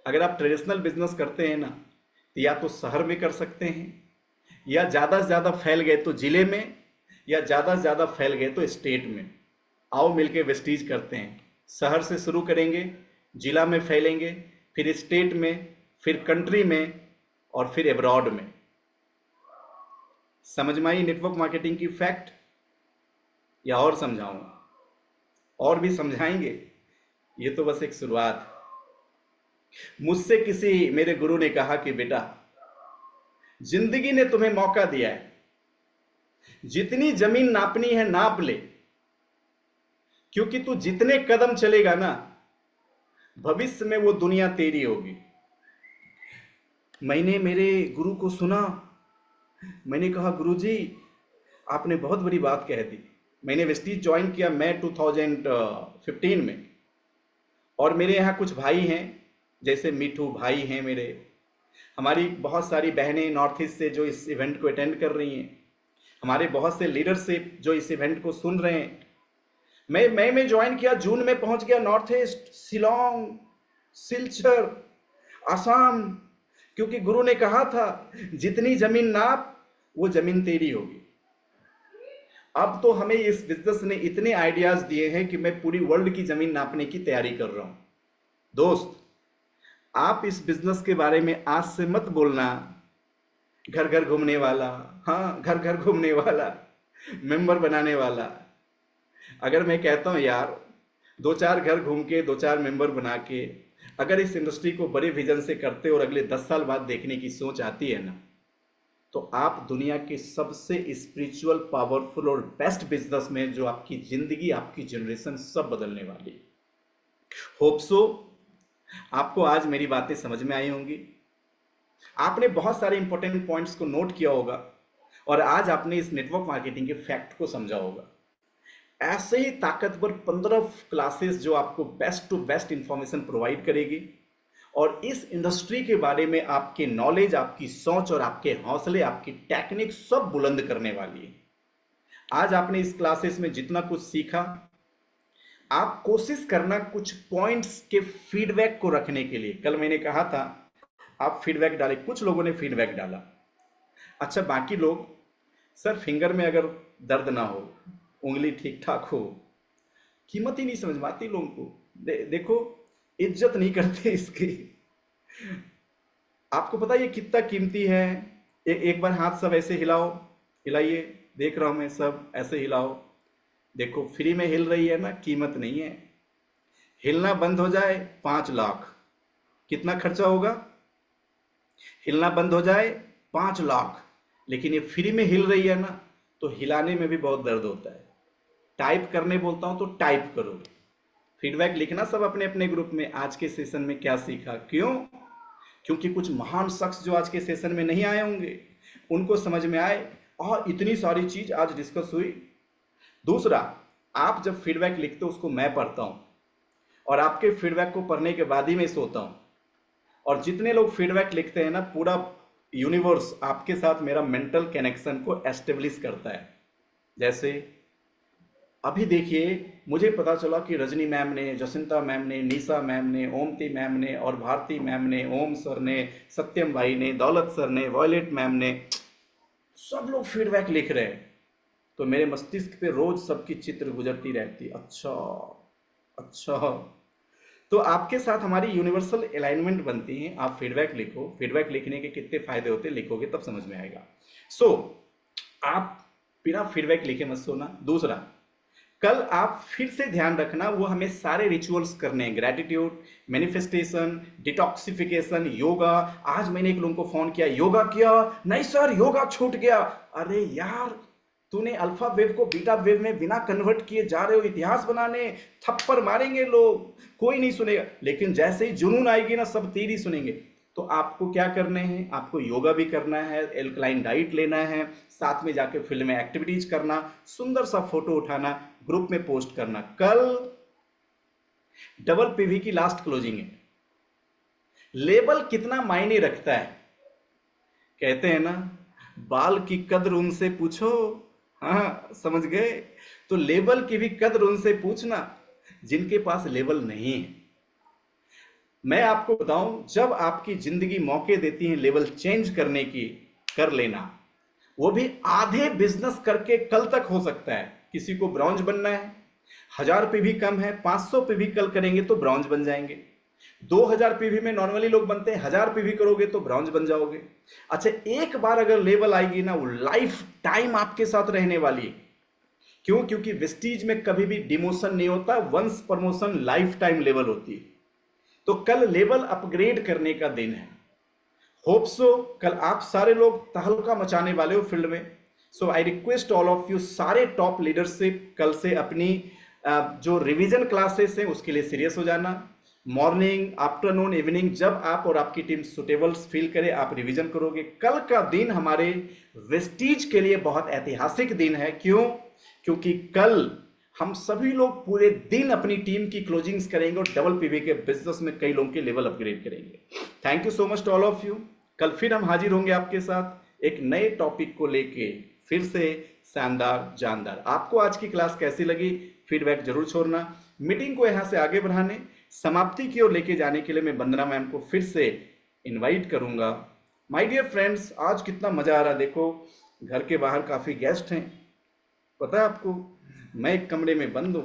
अगर आप ट्रेडिशनल बिजनेस करते हैं ना, तो या तो शहर में कर सकते हैं, या ज्यादा से ज्यादा फैल गए तो जिले में, या ज्यादा से ज्यादा फैल गए तो स्टेट में। आओ मिलके वेस्टीज करते हैं। शहर से शुरू करेंगे, जिला में फैलेंगे, फिर स्टेट में, फिर कंट्री में, और फिर एब्रॉड में। समझ में आई नेटवर्क मार्केटिंग की फैक्ट, या और समझाऊंगा? और भी समझाएंगे, ये तो बस एक शुरुआत है। मुझसे किसी मेरे गुरु ने कहा कि बेटा, जिंदगी ने तुम्हें मौका दिया है, जितनी जमीन नापनी है नाप ले, क्योंकि तू जितने कदम चलेगा ना, भविष्य में वो दुनिया तेरी होगी। मैंने मेरे गुरु को सुना, मैंने कहा गुरुजी आपने बहुत बड़ी बात कह दी। मैंने वेस्टीज ज्वाइन किया मई 2015 में, और मेरे यहाँ कुछ भाई हैं, जैसे मिठू भाई हैं मेरे, हमारी बहुत सारी बहनें नॉर्थ ईस्ट से जो इस इवेंट को अटेंड कर रही हैं, हमारे बहुत से लीडरशिप जो इस इवेंट को सुन रहे हैं। मैं मई में ज्वाइन किया, जून में पहुंच गया नॉर्थ ईस्ट, शिलोंग, सिलचर, आसाम, क्योंकि गुरु ने कहा था जितनी जमीन नाप वो जमीन तेरी होगी। अब तो हमें इस बिजनेस ने इतने आइडियाज दिए हैं कि मैं पूरी वर्ल्ड की जमीन नापने की तैयारी कर रहा हूं। दोस्त, आप इस बिजनेस के बारे में आज से मत बोलना घर घर घूमने वाला, हाँ घर घर घूमने वाला, मेंबर बनाने वाला। अगर मैं कहता हूं यार, दो चार घर घूम के, दो चार मेंबर बना के अगर इस इंडस्ट्री को बड़े विजन से करते और अगले 10 साल बाद देखने की सोच आती है ना, तो आप दुनिया के सबसे स्पिरिचुअल, पावरफुल और बेस्ट बिजनेस में, जो आपकी जिंदगी, आपकी जनरेशन सब बदलने वाली है। होप सो आपको आज मेरी बातें समझ में आई होंगी, आपने बहुत सारे इंपॉर्टेंट पॉइंट्स को नोट किया होगा, और आज आपने इस नेटवर्क मार्केटिंग के फैक्ट को समझा होगा। ऐसे ही ताकतवर 15 क्लासेस जो आपको best to best information provide करेगी, और इस इंडस्ट्री के बारे में आपके नॉलेज, आपकी सोच और आपके हौसले, आपकी टेक्निक सब बुलंद करने वाली है। आज आपने इस क्लासेस में जितना कुछ सीखा, आप कोशिश करना कुछ पॉइंट्स के फीडबैक को रखने के लिए। कल मैंने कहा था आप फीडबैक डालें, कुछ लोगों ने फीडबैक डाला। अच्छा, बाकी लोग, सर फिंगर में अगर दर्द ना हो, उंगली ठीक ठाक हो, कीमत ही नहीं समझ में आती लोगों को। देखो, इज्जत नहीं करते इसकी। आपको पता है ये कितना कीमती है? एक बार हाथ सब ऐसे हिलाओ, हिलाइए, देख रहा हूं मैं, सब ऐसे हिलाओ। देखो फ्री में हिल रही है ना, कीमत नहीं है। हिलना बंद हो जाए 5 लाख, कितना खर्चा होगा? हिलना बंद हो जाए 5 लाख। लेकिन ये फ्री में हिल रही है ना, तो हिलाने में भी बहुत दर्द होता है। टाइप करने बोलता हूं तो टाइप करो। फीडबैक लिखना सब अपने अपने ग्रुप में, आज के सेशन में क्या सीखा। क्यों? क्योंकि कुछ महान शख्स जो आज के सेशन में नहीं आए होंगे, उनको समझ में आए और इतनी सारी चीज आज डिस्कस हुई। दूसरा, आप जब फीडबैक लिखते हो उसको मैं पढ़ता हूं, और आपके फीडबैक को पढ़ने के बाद ही मैं सोता हूं। और जितने लोग फीडबैक लिखते हैं ना, पूरा यूनिवर्स आपके साथ मेरा मेंटल कनेक्शन को एस्टेब्लिश करता है। जैसे अभी देखिए, मुझे पता चला कि रजनी मैम ने, जसिंता मैम ने, निशा मैम ने, ओमती मैम ने और भारती मैम ने, ओम सर ने, सत्यम भाई ने, दौलत सर ने, वॉयलेट मैम ने, सब लोग फीडबैक लिख रहे हैं। तो मेरे मस्तिष्क पे रोज सबकी चित्र गुजरती रहती। अच्छा, अच्छा। तो आपके साथ हमारी यूनिवर्सल अलाइनमेंट बनती है। आप फीडबैक लिखो, फीडबैक लिखने के कितने फायदे होते हैं लिखोगे तब समझ में आएगा। सो आप बिना फीडबैक लिखे मत सोना। दूसरा, कल आप फिर से ध्यान रखना, वो हमें सारे रिचुअल्स करने हैं, ग्रेटिट्यूड, मैनिफेस्टेशन, डिटॉक्सिफिकेशन, योगा। आज मैंने एक लोगों को फोन किया, योगा किया? नहीं सर, योगा छूट गया। अरे यार, तूने अल्फा वेव को बीटा वेव में बिना कन्वर्ट किए जा रहे हो इतिहास बनाने। थप्पड़ मारेंगे लोग, कोई नहीं सुनेगा। लेकिन जैसे ही जुनून आएगी ना, सब तेरी सुनेंगे। तो आपको क्या करने हैं? आपको योगा भी करना है, एल्कलाइन डाइट लेना है, साथ में जाके फील्ड में एक्टिविटीज करना, सुंदर सा फोटो उठाना, ग्रुप में पोस्ट करना। कल डबल पीवी की लास्ट क्लोजिंग है। लेबल कितना मायने रखता है? कहते हैं ना, बाल की कद्र उनसे पूछो। हाँ, समझ गए? तो लेबल की भी कद्र उनसे पूछना जिनके पास लेबल नहीं है। मैं आपको बताऊं, जब आपकी जिंदगी मौके देती है लेवल चेंज करने की, कर लेना। वो भी आधे बिजनेस करके कल तक हो सकता है। किसी को ब्रॉन्ज बनना है, 1000 पे भी कम है, 500 पे भी कल करेंगे तो ब्रॉन्ज बन जाएंगे। 2000 पीवी में नॉर्मली लोग बनते हैं, 1000 पीवी करोगे तो ब्रॉन्ज बन जाओगे। अच्छा, एक बार अगर लेवल आएगी ना, वो लाइफ टाइम आपके साथ रहने वाली है। क्यों? क्योंकि वेस्टीज में कभी भी डिमोशन नहीं होता, once promotion lifetime level होती है। तो कल लेवल अपग्रेड करने का दिन है। होप सो कल आप सारे लोग तहलका मचाने वाले हो फील्ड में। So I request all of you, सारे टॉप लीडरशिप, कल से अपनी जो रिवीजन क्लासेस हैं उसके लिए सीरियस हो जाना। मॉर्निंग, आफ्टरनून, इवनिंग, जब आप और आपकी टीम सुटेबल्स फील करे, आप रिवीजन करोगे। कल का दिन हमारे वेस्टीज के लिए बहुत ऐतिहासिक दिन है। क्यों? क्योंकि कल हम सभी लोग पूरे दिन अपनी टीम की क्लोजिंग्स करेंगे और डबल पीवी के बिजनेस में कई लोगों के लेवल अपग्रेड करेंगे। Thank you so much to all of you. कल फिर हम हाजिर होंगे आपके साथ एक नए टॉपिक को लेके, फिर से शानदार जानदार। आपको आज की क्लास कैसी लगी? फीडबैक जरूर छोड़ना। मीटिंग को यहां से आगे बढ़ाने, समाप्ति की ओर लेके जाने के लिए मैं वंदना मैम को फिर से इनवाइट करूंगा। माय डियर फ्रेंड्स, आज कितना मजा आ रहा है। देखो, घर के बाहर काफी गेस्ट हैं, पता है आपको। मैं एक कमरे में बंद हूं,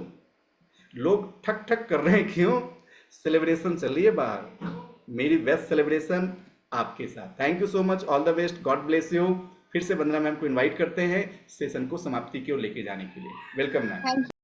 लोग ठक ठक कर रहे हैं। क्यों? सेलिब्रेशन चल रही है बाहर। मेरी बेस्ट सेलिब्रेशन आपके साथ। Thank you so much, all the best, God bless you. फिर से वंदना मैम को इनवाइट करते हैं सेशन को समाप्ति की ओर लेके जाने के लिए। Welcome ma'am.